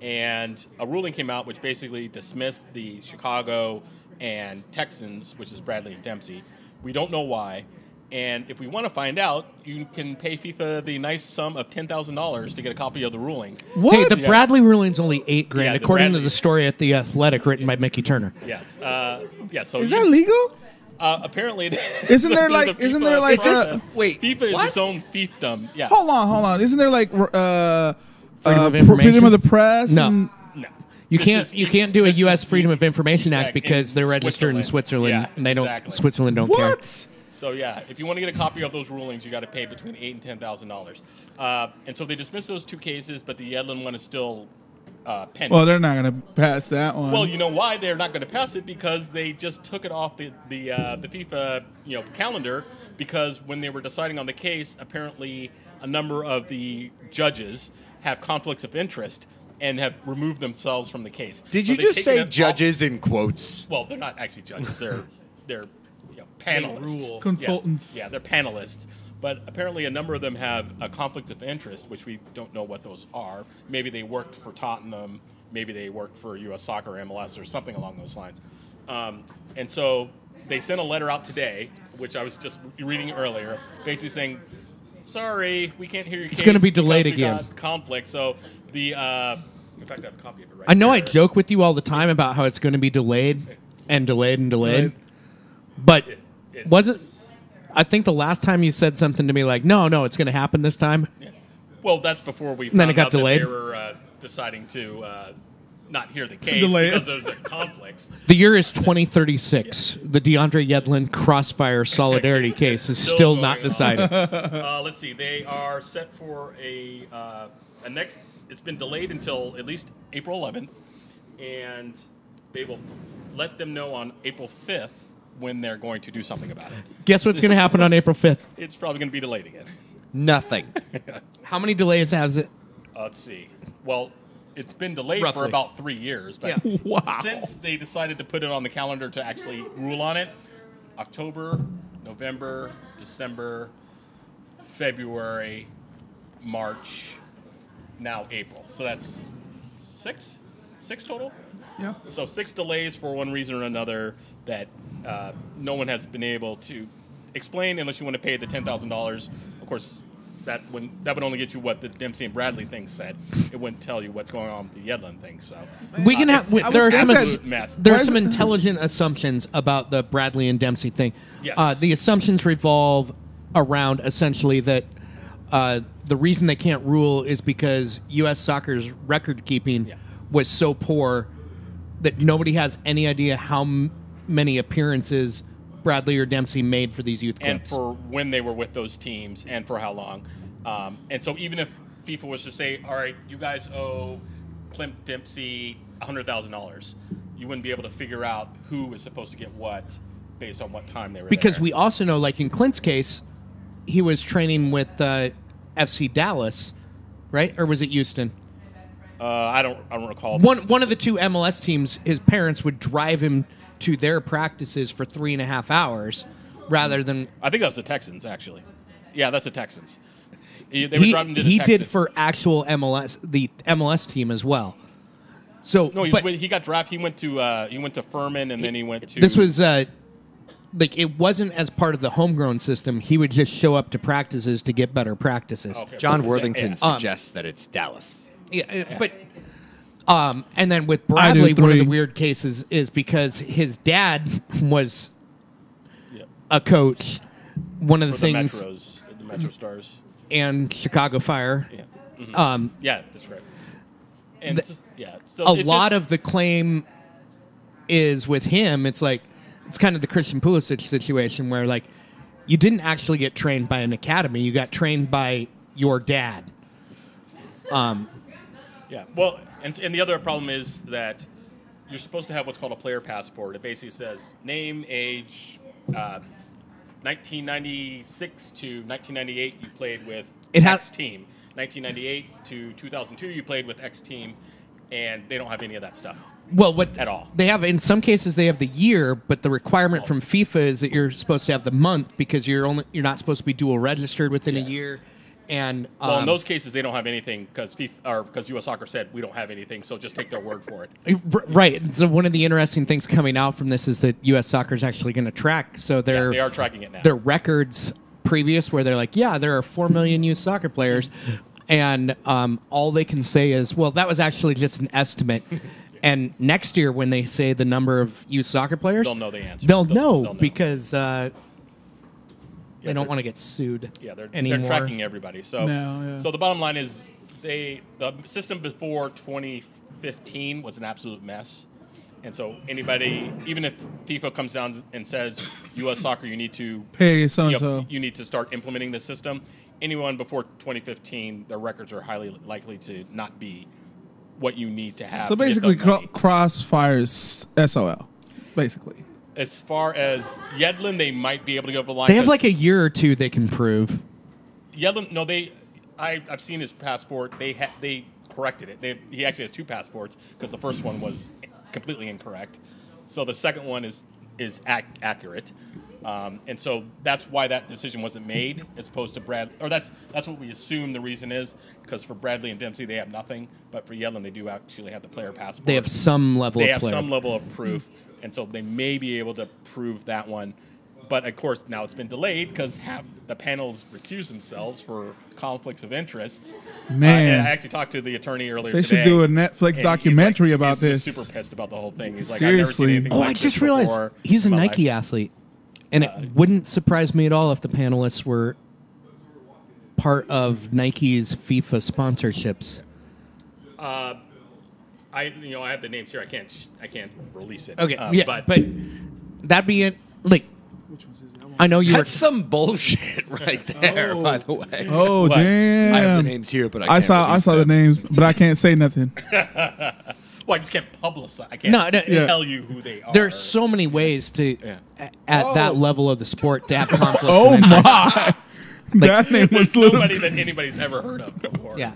And a ruling came out which basically dismissed the Chicago and Texans, which is Bradley and Dempsey. We don't know why. And if we want to find out, you can pay FIFA the nice sum of $10,000 to get a copy of the ruling. What? Hey, the Bradley ruling's only $8,000, Yeah, the according to Bradley- the story at The Athletic written by Mickey Turner. Yes. Yeah. So Is that legal? apparently, it is. Isn't there Through like- the isn't FIFA there like, process. wait, FIFA is what? its own fiefdom. Yeah. Hold on. Isn't there like Freedom of freedom information? of the press? No. and- No. You This can't do a this U.S. is- Freedom of Information Act Exactly. because they're registered in Switzerland, Yeah, and they don't. exactly. Switzerland don't care. What? So yeah, if you want to get a copy of those rulings, you got to pay between $8,000 and $10,000. And so they dismissed those two cases, but the Yedlin one is still pending. Well, they're not gonna pass that one. Well, you know why they're not going to pass it? Because they just took it off the FIFA calendar. Because when they were deciding on the case, apparently a number of the judges have conflicts of interest and have removed themselves from the case. Did So you they've just taken say it off- judges in quotes? Well, they're not actually judges. They're panelists. Consultants. Yeah, they're panelists. But apparently a number of them have a conflict of interest, which we don't know what those are. Maybe they worked for Tottenham. Maybe they worked for U.S. Soccer, MLS, or something along those lines. And so they sent a letter out today, which I was just reading earlier, basically saying, sorry, we can't hear your case. gonna be delayed because we again. got conflict. So in fact, I have a copy of it right I know I here. joke with you all the time about how it's going to be delayed and delayed and delayed, but It's- wasn't. I think the last time you said something to me like, no, it's going to happen this time. Yeah. Well, that's before we And then found it got out that delayed? they were deciding to not hear the case delay it. because there's a conflicts. The year is 2036. The DeAndre Yedlin Crossfire Solidarity case is still going not on. decided. Let's see. They are set for a next. It's been delayed until at least April 11th, and they will let them know on April 5th when they're going to do something about it. Guess what's going to happen on April 5th? It's probably going to be delayed again. Nothing. How many delays has it? Let's see. Well, it's been delayed Roughly. for about 3 years, but Yeah. Wow. since they decided to put it on the calendar to actually rule on it, October, November, December, February, March, now April. So that's six total. Yeah. So 6 delays for one reason or another that no one has been able to explain unless you want to pay the $10,000. Of course, that would only get you what the Dempsey and Bradley thing said. It wouldn't tell you what's going on with the Yedlin thing. So We can have. it's There are an some. absolute mess. There are Why is some it- intelligent assumptions about the Bradley and Dempsey thing. Yes. The assumptions revolve around essentially that the reason they can't rule is because U.S. Soccer's record keeping was so poor that nobody has any idea how many appearances Bradley or Dempsey made for these youth and clubs. for when they were with those teams and for how long. And so even if FIFA was to say, all right, you guys owe Clint Dempsey $100,000, you wouldn't be able to figure out who was supposed to get what based on what time they were Because there. we also know, like in Clint's case, he was training with FC Dallas, right? Or was it Houston? I don't recall. One of the two MLS teams, his parents would drive him to their practices for 3.5 hours rather than I think that was the Texans, actually. Yeah, that's the Texans. They were driving to the he Texans. did for actual MLS, the MLS team as well. So No, but he got drafted. He went to Furman, and then he went to. this was like it wasn't as part of the homegrown system. He would just show up to practices to get better practices. Okay. John Yeah, Worthington yeah. suggests that it's Dallas. But and then with Bradley, one of the three. weird cases is because his dad was Yeah. a coach. One of the For the things Metros, the Metro Stars. and Chicago Fire. Yeah. Mhm. Yeah, that's right. And it's just, so A it's lot just- of the claim is with him. It's like it's kind of the Christian Pulisic situation where like you didn't actually get trained by an academy. You got trained by your dad. Yeah. Well, and the other problem is that you're supposed to have what's called a player passport. It basically says name, age, 1996 to 1998 you played with X team. 1998 to 2002 you played with X team, and they don't have any of that stuff. Well, what at all? They have, in some cases, they have the year, but the requirement from FIFA is that you're supposed to have the month because you're not supposed to be dual registered within a year. And well, in those cases, they don't have anything because U.S. Soccer said we don't have anything, so just take their word for it. Right. So one of the interesting things coming out from this is that U.S. Soccer is actually going to track. So they are tracking it now. Their records previous, where they're like, yeah, there are 4 million youth soccer players, and all they can say is, well, that was actually just an estimate. And next year, when they say the number of youth soccer players, they'll know the answer. They'll know because. They don't want to get sued. Yeah, they're anymore. tracking everybody. So, so the bottom line is the system before 2015 was an absolute mess, and so anybody, even if FIFA comes down and says U.S. Soccer, you need to pay so you need to start implementing the system. Anyone before 2015, their records are highly likely to not be what you need to have. So basically, Crossfire's SOL, basically. As far as Yedlin, they might be able to go over the line. They have like a year or two they can prove. Yedlin, no, I've seen his passport. They corrected it. He actually has 2 passports because the first one was completely incorrect. So the second one is accurate, and so that's why that decision wasn't made as opposed to Brad. Or that's what we assume the reason is, because for Bradley and Dempsey they have nothing, but for Yedlin they do actually have the player passport. They have some level. They have some level of proof. And so they may be able to prove that one. But, of course, now it's been delayed because half the panels recuse themselves for conflicts of interests. Man. I actually talked to the attorney earlier today. They should do a Netflix documentary about this. He's super pissed about the whole thing. He's like, Seriously. I've never seen anything like I this just realized before he's a in my Nike life. athlete. And it wouldn't surprise me at all if the panelists were part of Nike's FIFA sponsorships. I have the names here. I can't release it. Okay, but that'd be it. Like, I know That's some bullshit right there, by the way. Oh, What? damn. I have the names here, but I I can't saw release the them. names, but I can't say nothing. Well, I just can't publicize. I can't tell you who they are. There's so many ways to, at that level of the sport, to have conflicts. Oh, of interest. my. That name was There's little. nobody that anybody's ever heard of before. Yeah.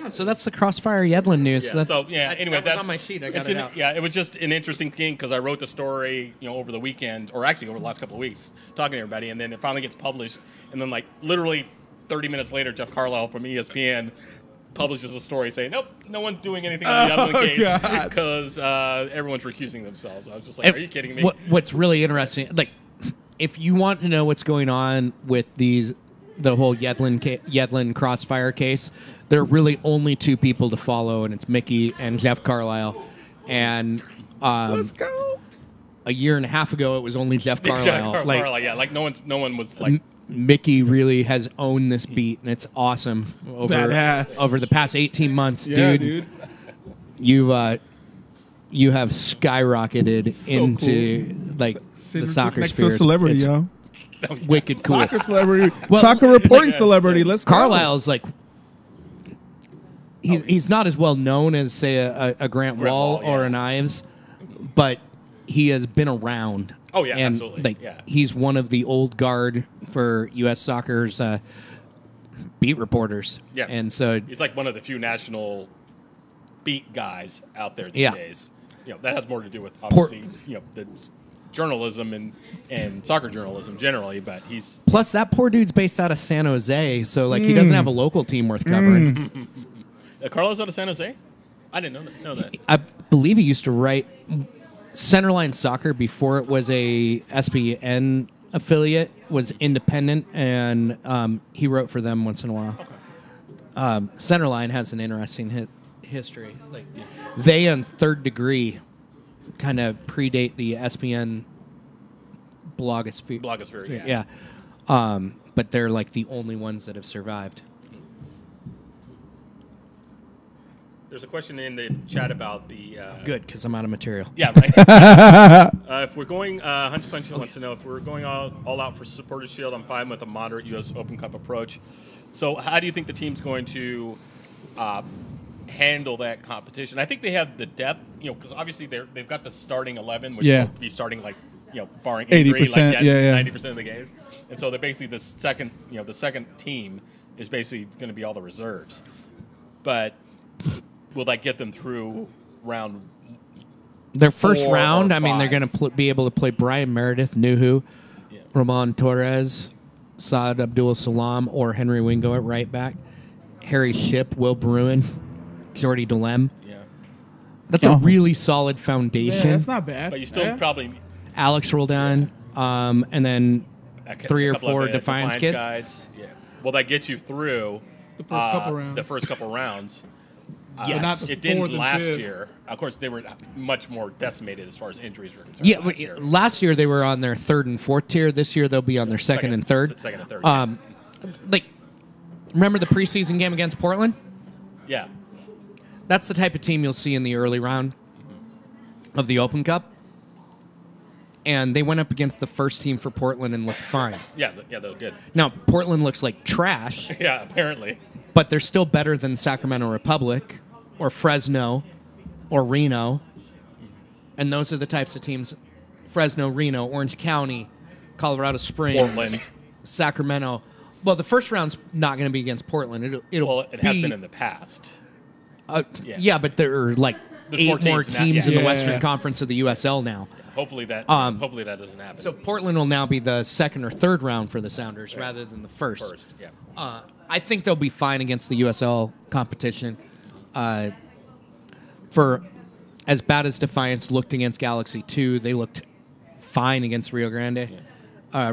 So that's the Crossfire Yedlin news. Yeah, anyway, that was that's on my sheet. I got it's it an- out. Yeah, it was just an interesting thing because I wrote the story, over the weekend, or actually over the last couple of weeks, talking to everybody, and then it finally gets published, and then like literally 30 minutes later, Jeff Carlisle from ESPN publishes a story saying, "Nope, no one's doing anything in the Yedlin case God. because everyone's recusing themselves." I was just like, "Are you kidding me?" What's really interesting, like, if you want to know what's going on with the whole Yedlin Crossfire case, there are really only 2 people to follow, and it's Mickey and Jeff Carlisle. And Let's go. a year and a half ago, it was only Jeff Carlisle. Like no one was like. Mickey really has owned this beat, and it's awesome Badass. over the past 18 months, Yeah, dude. You have skyrocketed into like the soccer next to sphere. a celebrity, It's yo. wicked cool. Soccer celebrity. Soccer reporting celebrity. Let's go. Carlisle's like he's not as well known as say a Grant Wall or an Ives, but he has been around. Oh, yeah, and absolutely. Like Yeah. he's one of the old guard for U.S. Soccer's beat reporters. Yeah. And so He's like one of the few national beat guys out there these days. That has more to do with obviously the journalism and soccer journalism generally, but he's plus that poor dude's based out of San Jose, so like he doesn't have a local team worth covering. Carlos out of San Jose. I didn't know that. I believe he used to write Centerline Soccer before it was a SBN affiliate, was independent, and he wrote for them once in a while. Centerline has an interesting history. Like they and Third Degree kind of predate the SBN blogosphere. Blogosphere, Yeah. But they're like the only ones that have survived. There's a question in the chat about the Good, because I'm out of material. Yeah, right. If we're going, Hunch Punch wants to know if we're going all out for Supporters Shield. I'm fine with a moderate U.S. Open Cup approach. So how do you think the team's going to handle that competition? I think they have the depth, because obviously they've got the starting 11, which will be starting barring injury, 80%, 90% of the game, and so they're basically the second team is basically going to be all the reserves. But will that get them through round? Their first 4 round, or I mean, they're 5? going to be able to play Brian Meredith, Nuhu, Ramon Torres, Saad Abdul Salam, or Henry Wingo at right back, Harry Shipp, Will Bruin, Jordy Delem. Yeah, That's a really solid foundation. Yeah, that's not bad. but you still probably Alex Roldan, and then a 3 or couple of 4 the Defiance kids. guys. Yeah, well, that gets you through The first couple rounds. The first couple rounds. Yes. not the It didn't fourth and last fifth. year. Of course, they were much more decimated as far as injuries were concerned. Yeah, last year. last year they were on their 3rd and 4th tier. This year they'll be on their second and third. Second and third. Remember the preseason game against Portland? Yeah. That's the type of team you'll see in the early round of the Open Cup. And they went up against the first team for Portland and looked fine. Yeah, they were good. Now, Portland looks like trash, Yeah, apparently. but they're still better than Sacramento Republic or Fresno or Reno. And those are the types of teams: Fresno, Reno, Orange County, Colorado Springs, Portland. Sacramento. Well, the first round's not going to be against Portland. It'll Well, it has been in the past. yeah, but there are like There's 8 more more teams now, teams yeah. in the Yeah. Western Conference of the USL now. Hopefully that doesn't happen. So Portland will now be the 2nd or 3rd round for the Sounders rather than the first. yeah. I think they'll be fine against the USL competition. For as bad as Defiance looked against Galaxy 2, they looked fine against Rio Grande,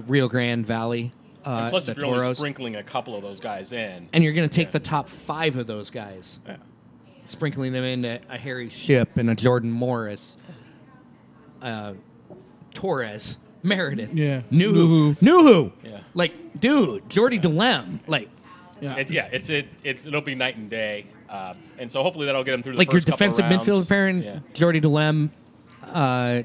Rio Grande Valley. And plus, the if you're only Toros. sprinkling a couple of those guys in, And you're going to take the top 5 of those guys, sprinkling them into a Harry Shipp and a Jordan Morris, Torres, Meredith, Yeah. Nuhu. Yeah. Like, dude, Jordy Delem. Like, Yeah. it'll be night and day, and so hopefully that'll get them through the like your first couple defensive rounds. midfield pairing, Yeah. Jordy Delem,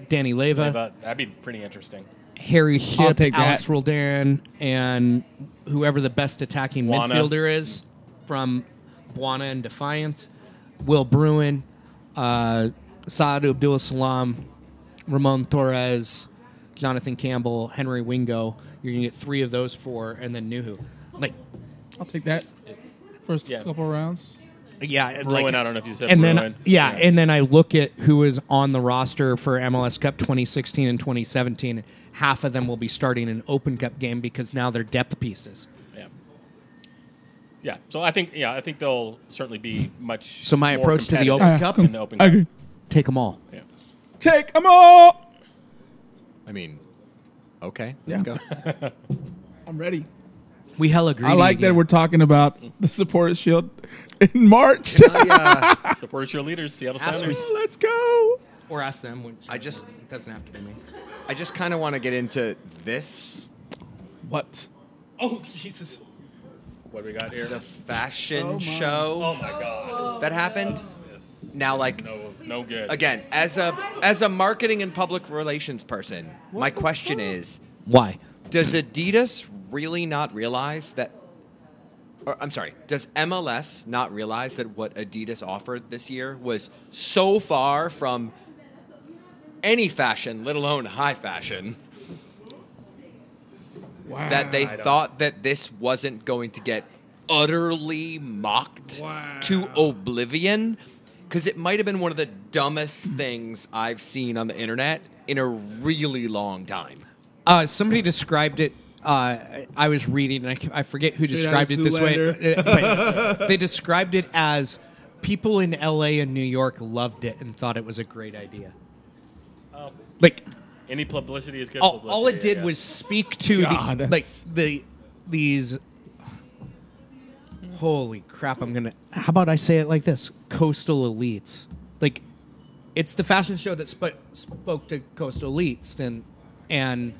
Danny Leva, But that'd be pretty interesting. Harry I'll Shipp, take that. Alex Roldan, and whoever the best attacking Buana. midfielder is from Buana and Defiance, Will Bruin, Saad Abdul Salam, Ramon Torres, Jonathan Campbell, Henry Wingo. You're going to get 3 of those 4, and then Nuhu. Like, I'll take that. First Yeah. couple rounds. yeah, Bruin, like, I don't know if you said and Bruin. then and then I look at who is on the roster for MLS Cup 2016 and 2017. Half of them will be starting an Open Cup game because now they're depth pieces. Yeah. So I think they'll certainly be much. So my more approach to the competitive Open Cup, in the Open I Cup. agree. take them all. Yeah. Take them all. I mean, okay, let's Yeah. go. I'm ready. We hella greedy. I like that again. we're talking about the Supporters Shield in March. Support your leaders, Seattle Ask Sounders. Let's go. or ask them. Which It doesn't have to be me. I just kind of want to get into this What? Oh Jesus! What do we got here? fashion my. show Oh my God. that happened. Now, like, No good. again, as a marketing and public relations person, my question is: Why? does Adidas really not realize that? Or, I'm sorry, does MLS not realize that what Adidas offered this year was so far from any fashion, let alone high fashion, Wow. that they thought that this wasn't going to get utterly mocked to oblivion? Because it might have been one of the dumbest things I've seen on the internet in a really long time. Somebody described it. I was reading, and I forget who Straight out described of it this way. Zoolander. But they described it as people in LA and New York loved it and thought it was a great idea. Oh, Like, any publicity is good publicity. all it I did guess. was speak to God, the, like these. Holy crap! How about I say it like this? Coastal elites. Like, it's the fashion show that spoke to coastal elites and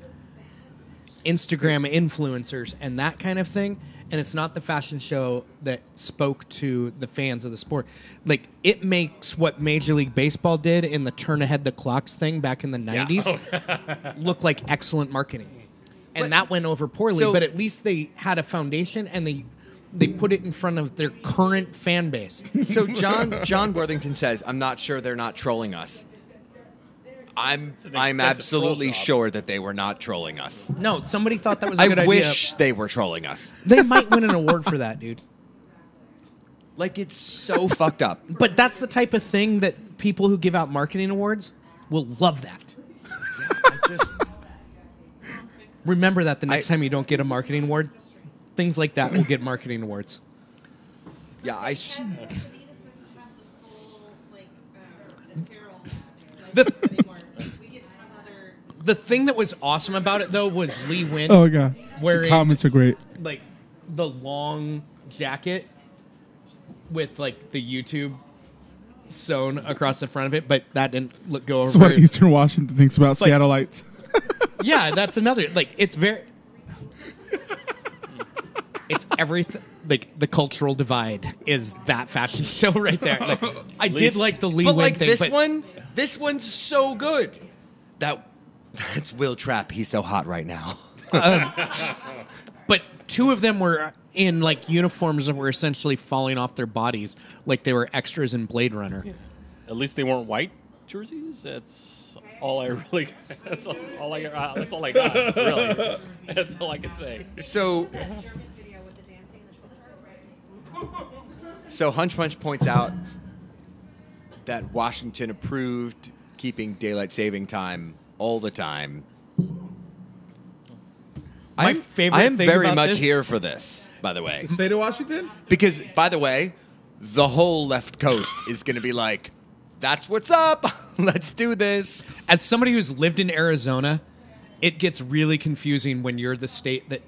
Instagram influencers and that kind of thing. And it's not the fashion show that spoke to the fans of the sport. Like, it makes what Major League Baseball did in the turn ahead the clocks thing back in the 90s look like excellent marketing. And that went over poorly, So- but at least they had a foundation and they They put it in front of their current fan base. So John Worthington says, "I'm not sure they're not trolling us." I'm expensive absolutely troll job. sure that they were not trolling us. No, somebody thought that was a I good idea. wish they were trolling us. They might win an award for that, dude. Like, it's so fucked up. But that's the type of thing that people who give out marketing awards will love that. Remember that the next time you don't get a marketing award, things like that will get marketing awards. Yeah, Adidas doesn't have the full, like, apparel The- license anymore. We get to have other... The thing that was awesome about it, though, was Lee Win Oh, God. wearing The comments are great. like the long jacket with like the YouTube sewn across the front of it, but that didn't go over. That's what very- Eastern Washington thinks about Like- Seattleites. Yeah, that's another. Like, it's very. It's everything. Like, the cultural divide is that fashion show right there. Like, I did least- like the Lee but Win like thing, this one's so good. That's Will Trapp. He's so hot right now. But two of them were in like uniforms that were essentially falling off their bodies, like they were extras in Blade Runner. At least they weren't white jerseys. That's all I really. That's all I got. Really, that's all I can say. So German video with the dancing and the short. So Hunch Punch points out that Washington approved keeping daylight saving time all the time. My favorite I am thing very about much this- here for this, by the way. State of Washington? Because, by the way, the whole left coast is going to be like, that's what's up. Let's do this. As somebody who's lived in Arizona, it gets really confusing when you're the state that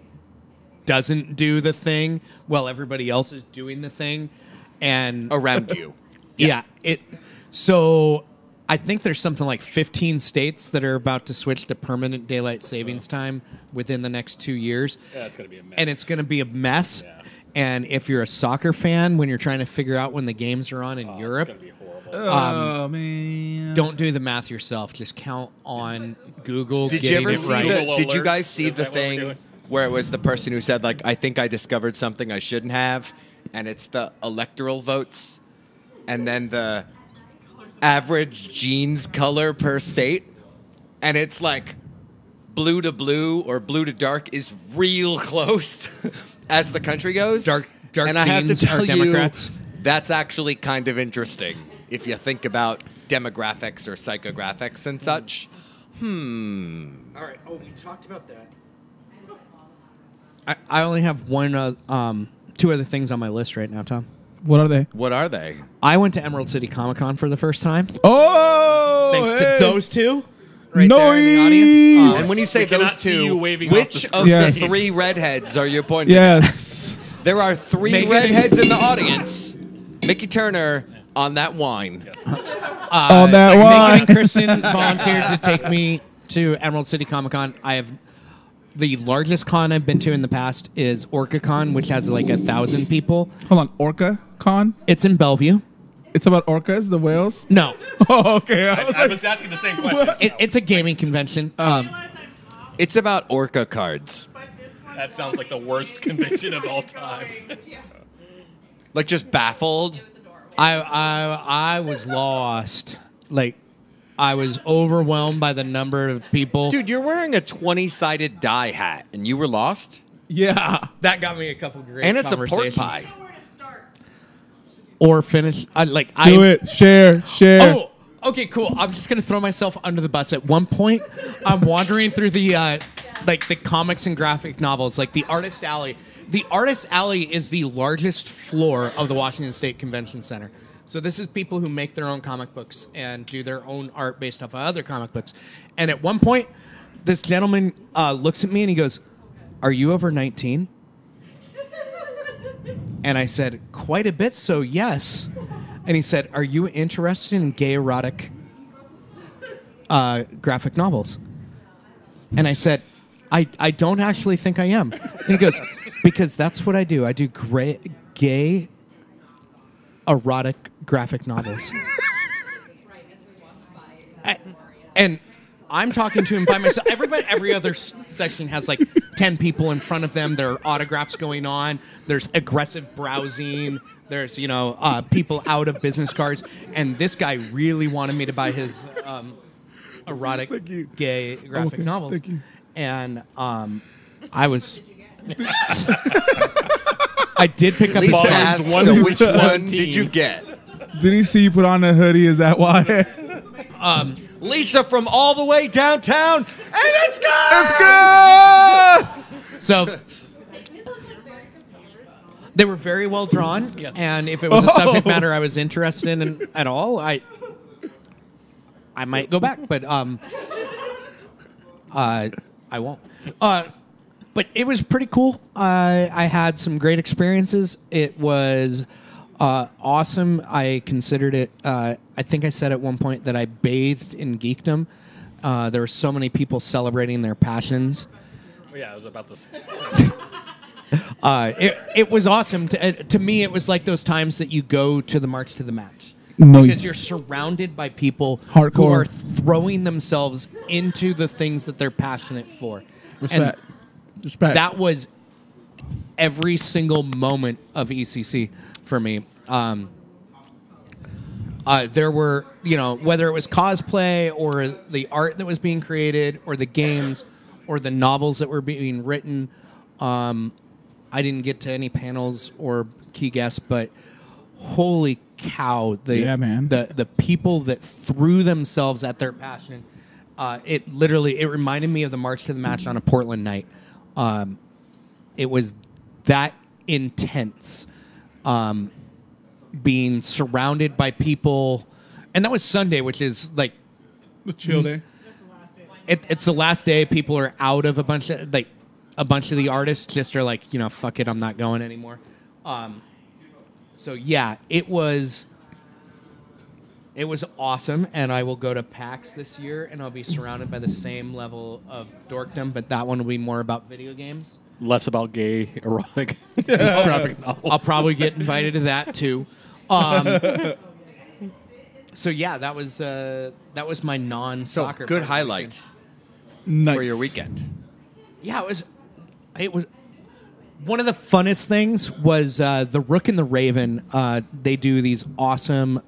doesn't do the thing while everybody else is doing the thing. And Around you. yeah, so I think there's something like 15 states that are about to switch to permanent daylight savings time within the next 2 years. Yeah, it's gonna be a mess. And it's going to be a mess. Yeah. And if you're a soccer fan, when you're trying to figure out when the games are on in Europe, It's gonna be horrible. Oh, man. don't do the math yourself. Just count on Google Did you getting ever it see right. Google did you alerts? guys see Is the that what we're thing doing? where it was the person who said, like, I think I discovered something I shouldn't have, and it's the electoral votes, and then the average jeans color per state, and it's like blue to blue or blue to dark is real close as the country goes. Dark and I have to jeans are tell you, Democrats. that's actually kind of interesting if you think about demographics or psychographics and such. All right. Oh, we talked about that. I only have two other things on my list right now, Tom. What are they? What are they? I went to Emerald City Comic Con for the first time. Oh! Thanks hey. to those two right there in the audience. And when you say We cannot those see two, you waving off which the of Yes. the three redheads are you pointing? Yes. There are three Megan- redheads in the audience. Mickey Turner on that wine. On that Megan one. and Kristen volunteered to take me to Emerald City Comic Con. I have the largest con I've been to in the past is OrcaCon, which has like 1,000 people. Hold on. Orca Con? It's in Bellevue. It's about orcas, the whales? No, Oh, okay. I was I like, was asking the same question. it's a gaming convention. It's about orca cards. That sounds like the worst conviction of all time. Like just baffled. I was lost. Like, I was overwhelmed by the number of people. Dude, you're wearing a 20-sided die hat and you were lost? yeah. That got me a couple great And it's a pork conversations. pie. Where to start? Or finish. Do it. Share. Oh, okay, cool. I'm just gonna throw myself under the bus. At one point, I'm wandering through the like the comics and graphic novels, like the Artist Alley. The Artist Alley is the largest floor of the Washington State Convention Center. So this is people who make their own comic books and do their own art based off of other comic books. And at one point, this gentleman looks at me and he goes, "Are you over 19?" And I said, "Quite a bit, so yes." And he said, "Are you interested in gay erotic graphic novels?" And I said, I don't actually think I am. And he goes, "Because that's what I do. I do gay erotic graphic novels." And I'm talking to him by myself. Every other section has like 10 people in front of them. There are autographs going on. There's aggressive browsing. There's, people out of business cards. And this guy really wanted me to buy his erotic, gay graphic novel. Thank you. And I was... I did pick up Lisa his asked, one so through which one 17. did you get? Did he see you put on a hoodie? Is that why? Lisa from all the way downtown, and it's good! Let's go! So they were very well drawn, and if it was a subject matter I was interested in at all, I might go back, but I won't. But it was pretty cool. I had some great experiences. It was awesome. I considered it. I think I said at one point that I bathed in geekdom. There were so many people celebrating their passions. Yeah, I was about to say. It was awesome. To me, it was like those times that you go to the March to the Match. Nice. Because you're surrounded by people Hardcore. who are throwing themselves into the things that they're passionate for. Respect. Respect. That was every single moment of ECC for me. There were, whether it was cosplay or the art that was being created or the games or the novels that were being written. I didn't get to any panels or key guests, but holy cow, the people that threw themselves at their passion. It reminded me of the March to the Match on a Portland night. It was that intense, being surrounded by people, and that was Sunday, which is like the chill day. it's the last day. People are out of a bunch of the artists just are like, fuck it, I'm not going anymore. So yeah, it was awesome, and I will go to PAX this year, and I'll be surrounded by the same level of dorkdom, but that one will be more about video games. Less about gay, erotic graphic novels. I'll probably get invited to that too. So yeah, that was my So non-soccer. good part of the highlight Nice. for your weekend. Yeah, it was one of the funnest things was the Rook and the Raven. They do these awesome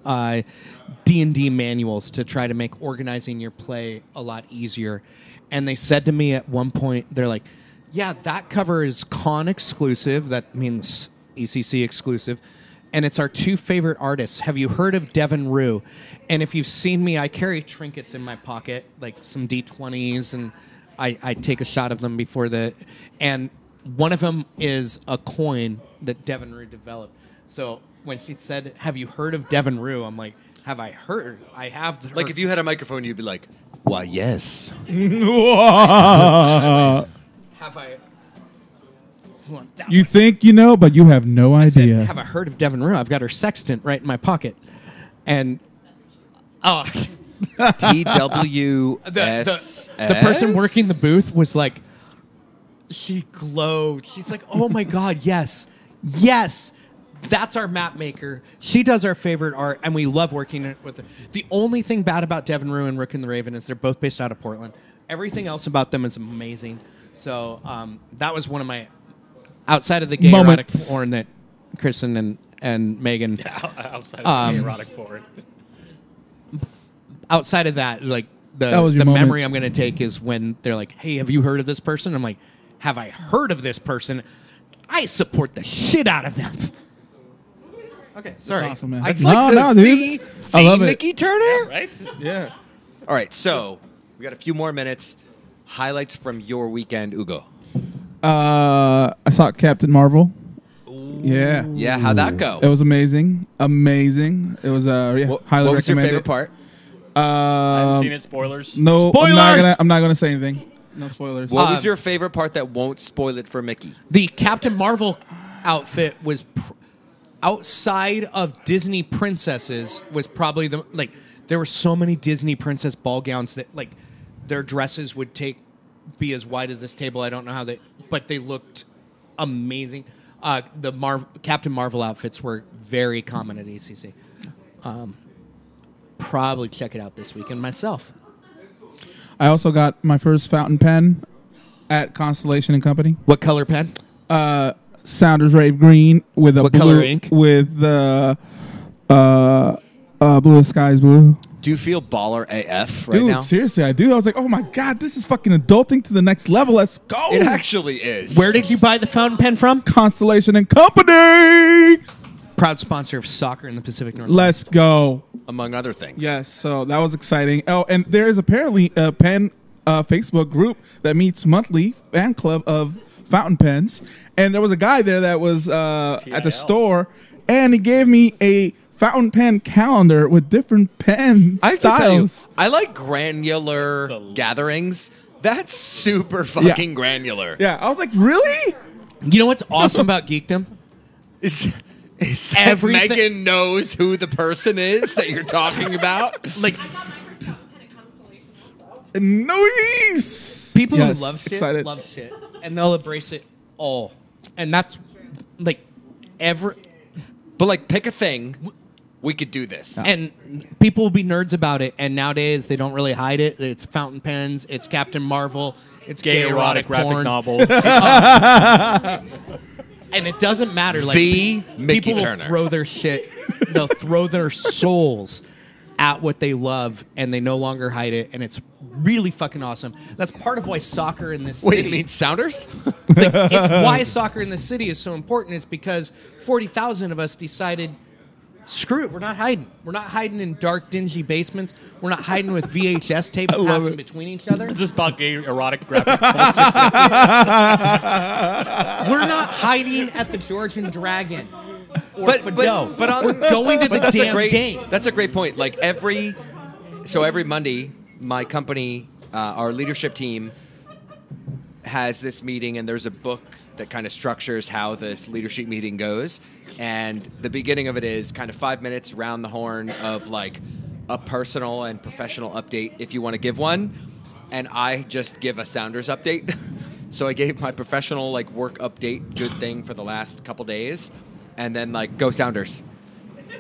D&D manuals to try to make organizing your play a lot easier. And they said to me at one point, they're like, yeah, that cover is con exclusive. That means ECC exclusive. And it's our two favorite artists. Have you heard of Devin Rue? And if you've seen me, I carry trinkets in my pocket, like some D20s, and I take a shot of them before and one of them is a coin that Devin Rue developed. So when she said, have you heard of Devin Rue? I'm like, have I heard? I have heard. Like if you had a microphone, you'd be like, "Why, yes." Have I? You think you know, but you have no I said, idea. have I heard of Devin Rue? I've got her sextant right in my pocket. And TWS. the person working the booth was like, she glowed. She's like, oh my God, yes. Yes. That's our map maker. She does our favorite art, and we love working with her. The only thing bad about Devin Rue and Rook and the Raven is they're both based out of Portland. Everything else about them is amazing. So that was one of my, outside of the gay erotic Moments. porn that Kristen and Megan. Outside of the erotic porn. Outside of that, like That was the your moment. memory I'm going to take is when they're like, hey, have you heard of this person? I'm like, have I heard of this person? I support the shit out of them. Okay, sorry. awesome, man. It's No, like no, dude. I love it. Mickey Turner. Right? Yeah. All right, so we got a few more minutes. Highlights from your weekend, Ugo. I saw Captain Marvel. Yeah. Yeah, how'd that go? It was amazing. Amazing. It was What highly was your recommend favorite it. part? I haven't seen it. Spoilers. No, Spoilers! I'm not gonna say anything. No spoilers. What was your favorite part that won't spoil it for Mickey? The Captain Marvel outfit was outside of Disney princesses was probably there were so many Disney princess ball gowns that like their dresses would be as wide as this table. I don't know how but they looked amazing. The Captain Marvel outfits were very common at ACC. Probably check it out this weekend myself. I also got my first fountain pen. at Constellation and Company. What color pen? Sounders Rave Green with a What blue color ink? with the blue skies blue. Do you feel baller AF right Dude, now? seriously, I do. I was like, oh my god, this is fucking adulting to the next level. Let's go. It actually is. Where did you buy the fountain pen from? Constellation and Company. Proud sponsor of soccer in the Pacific Northwest. Let's go. Among other things. Yes, so that was exciting. Oh, and there is apparently a pen Facebook group that meets monthly, fan club of fountain pens. And there was a guy there that was at the store, and he gave me a fountain pen calendar with different pen I have to tell you, styles. I like granular gatherings. That's super fucking granular. Yeah, I was like, really? You know what's awesome about geekdom? Is that Everything- Megan knows who the person is that you're talking about? Like, I got my first fountain pen at Constellation also. Nice. people Yes, who love shit excited. love shit, and they'll embrace it all. And that's like But like, pick a thing. We could do this. and people will be nerds about it. And nowadays they don't really hide it. It's fountain pens. It's Captain Marvel. It's Gay erotic graphic porn. novels. And it doesn't matter. Like The Mickey people will Turner. throw their shit. They'll throw their souls at what they love, and they no longer hide it. And it's really fucking awesome. That's part of why soccer in this Wait, city. you mean Sounders? It's why soccer in this city is so important. It's because 40,000 of us decided, screw it, we're not hiding. We're not hiding in dark, dingy basements. We're not hiding with VHS tapes love passing it. between each other. Is this about gay erotic graphic novels? We're not hiding at the Georgian Dragon or But Fado. on, we're going to the that's damn a great, game. That's a great point. Like every Monday, my company, our leadership team, has this meeting, and there's a book that kind of structures how this leadership meeting goes. And the beginning of it is kind of 5 minutes round the horn of like a personal and professional update if you want to give one. And I just give a Sounders update. So I gave my professional like work update, good thing for the last couple days, and then like go Sounders.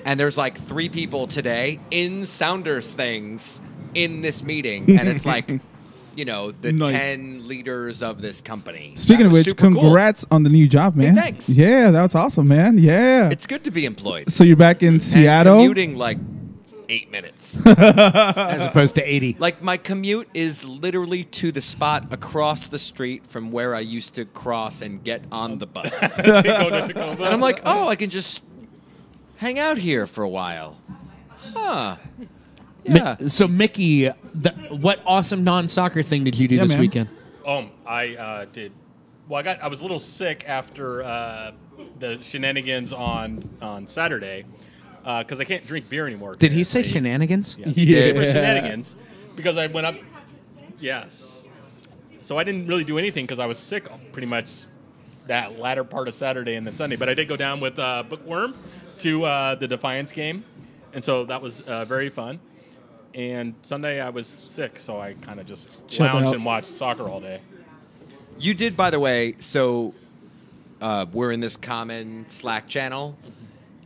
And there's like 3 people today in Sounders things in this meeting, and it's like, you know, the Nice. 10 leaders of this company. Speaking That of was which, super cool. congrats on the new job, man. thanks. Yeah, that was awesome, man. Yeah. It's good to be employed. So you're back in And Seattle? commuting like 8 minutes. As opposed to 80. Like my commute is literally to the spot across the street from where I used to cross and get on the bus. Go to Tacoma. And I'm like, oh, I can just hang out here for a while. Huh. Yeah. So, Mickey, what awesome non-soccer thing did you do Yeah, this man. weekend? I did. Well, I was a little sick after the shenanigans on Saturday because I can't drink beer anymore. Did he say apparently. shenanigans? Yes. Yeah. They were shenanigans because I went up. Yes. So I didn't really do anything because I was sick pretty much that latter part of Saturday and then Sunday. But I did go down with Bookworm to the Defiance game, and so that was very fun. And Sunday I was sick, so I kind of just Chilled lounged out. and watched soccer all day. You did, by the way, so we're in this common Slack channel,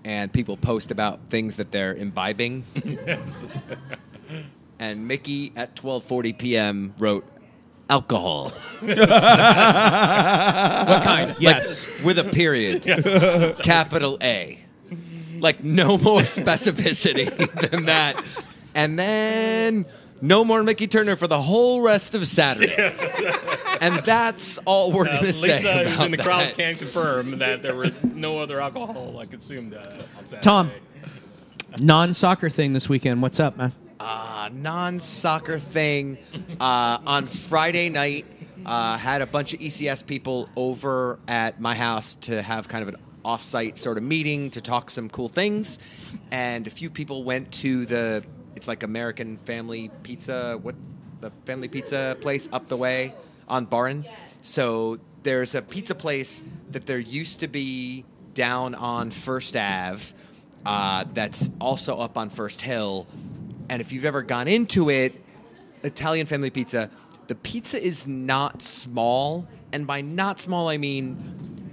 and people post about things that they're imbibing. Yes. And Mickey at 12:40 p.m. wrote alcohol. What kind? Yes. Like, with a period. Capital A. Like no more specificity than that. And then no more Mickey Turner for the whole rest of Saturday. And that's all we're going to say Lisa, who's about in the crowd, that. can confirm that there was no other alcohol consumed on Saturday. Tom, non-soccer thing this weekend. What's up, man? Non-soccer thing. On Friday night, had a bunch of ECS people over at my house to have kind of an off-site sort of meeting to talk some cool things. And a few people went to it's like American Family Pizza, the family pizza place up the way on Barron. So there's a pizza place that there used to be down on First Ave that's also up on First Hill. And if you've ever gone into it, Italian Family Pizza, the pizza is not small. And by not small, I mean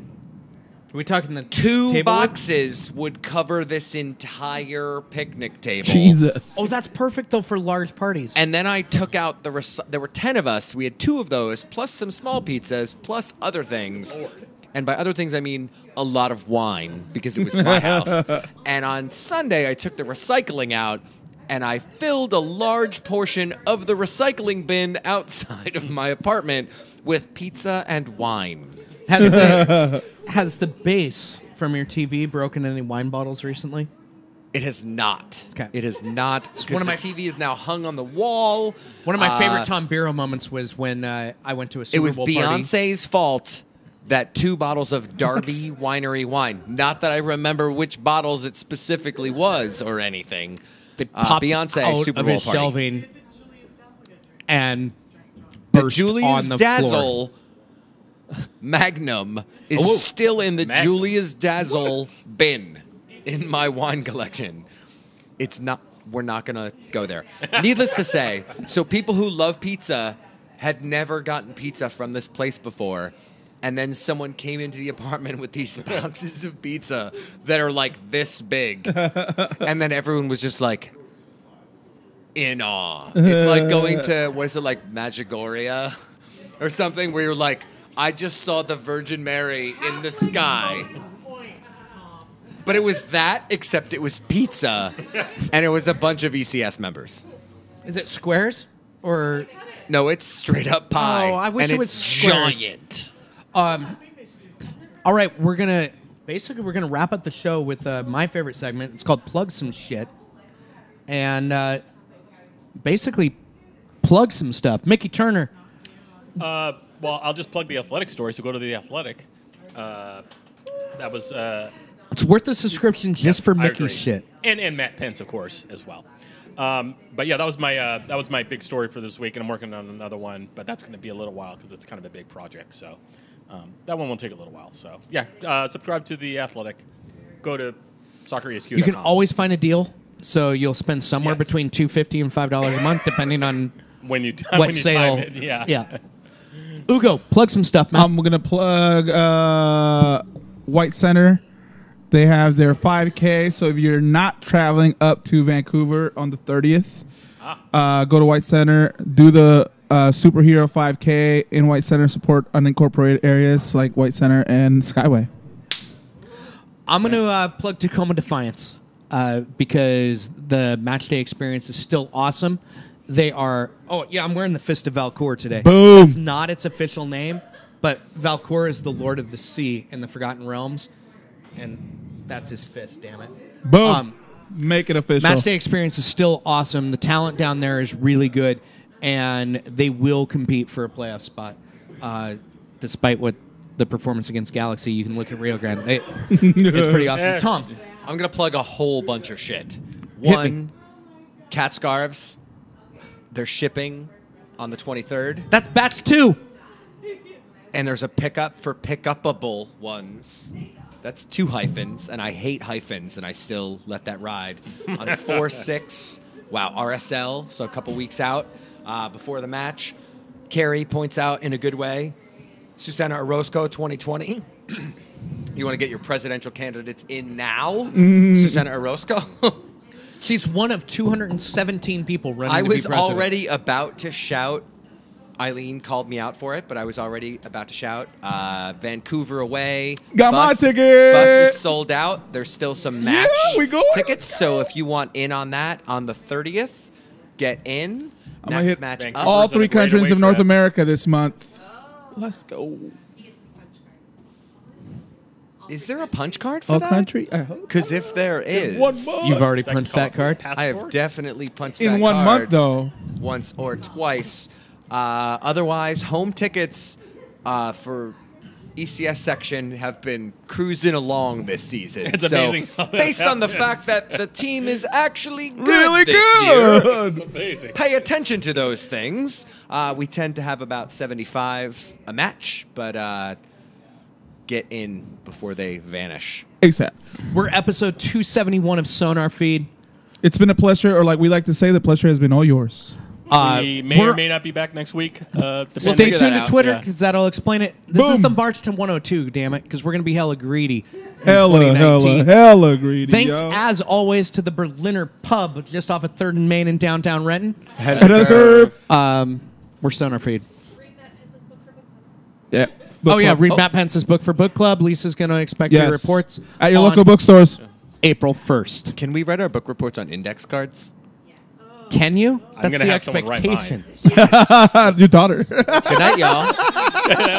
Are we talking the Two table? boxes would cover this entire picnic table. Jesus. Oh, that's perfect though for large parties. And then I took out there were 10 of us. We had 2 of those, plus some small pizzas, plus other things. And by other things, I mean a lot of wine, because it was my house. And on Sunday, I took the recycling out, and I filled a large portion of the recycling bin outside of my apartment with pizza and wine. Has the base from your TV broken any wine bottles recently? It has not. Okay. It has not. one of The my- TV is now hung on the wall. One of my favorite Tom Biro moments was when I went to a It Super was Bowl party. Beyonce's fault that 2 bottles of Darby Winery wine. Not that I remember which bottles it specifically was or anything. They popped Beyonce out Super of Bowl his party. shelving and The burst Julia's on the Dazzle floor. Magnum is still in the Julia's Dazzle bin in my wine collection. It's not. We're not going to go there. Needless to say, so people who love pizza had never gotten pizza from this place before. And then someone came into the apartment with these boxes of pizza that are like this big. And then everyone was just like in awe. It's like going to, what is it, like Magigoria or something, where you're like, I just saw the Virgin Mary in the sky. But it was that, except it was pizza, and it was a bunch of ECS members. Is it squares or? No, it's straight up pie. Oh, I wish and it was it's squares. giant. All right, we're gonna wrap up the show with my favorite segment. It's called Plug Some Shit, and basically plug some stuff. Mickey Turner. Well, I'll just plug the Athletic story. So go to the Athletic. That was. It's worth the subscription just for I Mickey's agree. shit. And Matt Pence, of course, as well. But yeah, that was my big story for this week, and I'm working on another one, but that's going to be a little while because it's kind of a big project. So that one will take a little while. So yeah, subscribe to the Athletic. Go to socceresq.com. You can always find a deal, so you'll spend somewhere Yes. between $2.50 and $5 a month, depending on when you what sale. time it. Yeah. Yeah. Ugo, plug some stuff, man. I'm gonna plug White Center. They have their 5K. So if you're not traveling up to Vancouver on the 30th, go to White Center. Do the superhero 5K in White Center. Support unincorporated areas like White Center and Skyway. I'm going to plug Tacoma Defiance because the match day experience is still awesome. They are... Oh, yeah, I'm wearing the Fist of Valcour today. Boom. It's not its official name, but Valcour is the Lord of the Sea in the Forgotten Realms, and that's his fist, damn it. Boom. Make it official. Match day experience is still awesome. The talent down there is really good, and they will compete for a playoff spot. Despite what the performance against Galaxy, you can look at Rio Grande. It's pretty awesome. Yeah. Tom, I'm going to plug a whole bunch of shit. Hit me. One, cat scarves. They're shipping on the 23rd. that's batch 2. And there's a pickup for pickupable ones. That's 2 hyphens, and I hate hyphens, and I still let that ride. On 4/6, wow, RSL, so a couple weeks out before the match. Carrie points out in a good way, Susana Orozco 2020. You want to get your presidential candidates in now? Susana Orozco? She's one of 217 people running I to be was president. already about to shout. Eileen called me out for it, but I was already about to shout. Vancouver away. Got my Bus ticket. is sold out. There's still some match we going. tickets. So if you want in on that on the 30th, get in. I'm gonna Next hit match Vancouver. up. all Vancouver's in a 3 great countries away of North trip. America this month. Let's go. Is there a punch card for All that? country. I hope. Because if there is, 1 month. You've already Second punched that call. card? I have Passport? definitely punched In that 1 card month though. once or twice. Otherwise, home tickets for ECS section have been cruising along this season. It's so amazing how that based on the happens. fact that the team is actually good Really this year, good. Amazing. pay attention to those things. We tend to have about 75 a match, but get in before they vanish. ASAP. We're episode 271 of SonarFeed. It's been a pleasure, or like we like to say, the pleasure has been all yours. We may or we're- may not be back next week. Stay figure tuned that to out. Twitter Yeah. because that'll explain it. This is Boom. the March to 102, damn it, because we're going to be hella greedy. in Hella 2019. greedy. Thanks, yo. as always, to the Berliner Pub just off of 3rd and Main in downtown Renton. Head Head of of the curve. curve. We're SonarFeed. Read Matt Pence's book for book club. Yeah. Oh, yeah, read Oh, Matt Pence's book for book club. Lisa's going to expect your yes. reports At your on local bookstores. April 1st. Can we write our book reports on index cards? Can you? I'm That's gonna the have someone write mine. expectation. Your daughter. Good night, y'all.